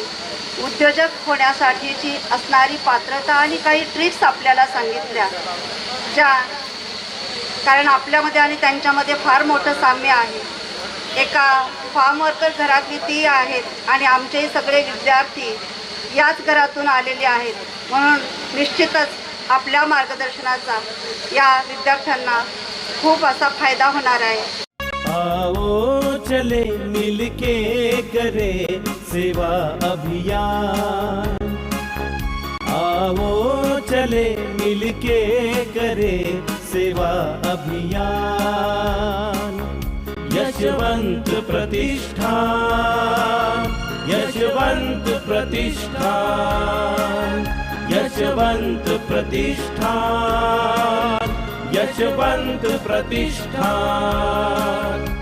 उद्योजक होण्यासाठीची असणारी पात्रता आणि काही ट्रिक्स आपल्याला सांगितल्या, कारण आपल्यामध्ये आणि त्यांच्यामध्ये फार मोठं साम्य आहे. एका फार्म वर्कर घरातली ती आहेत आणि आमचेही सगळे विद्यार्थी याच घरातून आलेले आहेत. म्हणून निश्चितच आपल्या मार्गदर्शनाचा या विद्यार्थ्यांना खूप असा फायदा होणार आहे. आओ चले मिलके करे सेवा अभियान, आओ चले मिलके करे सेवा अभियान. यशवंत प्रतिष्ठान, यशवंत प्रतिष्ठान, यशवंत प्रतिष्ठान, यशवंत प्रतिष्ठान.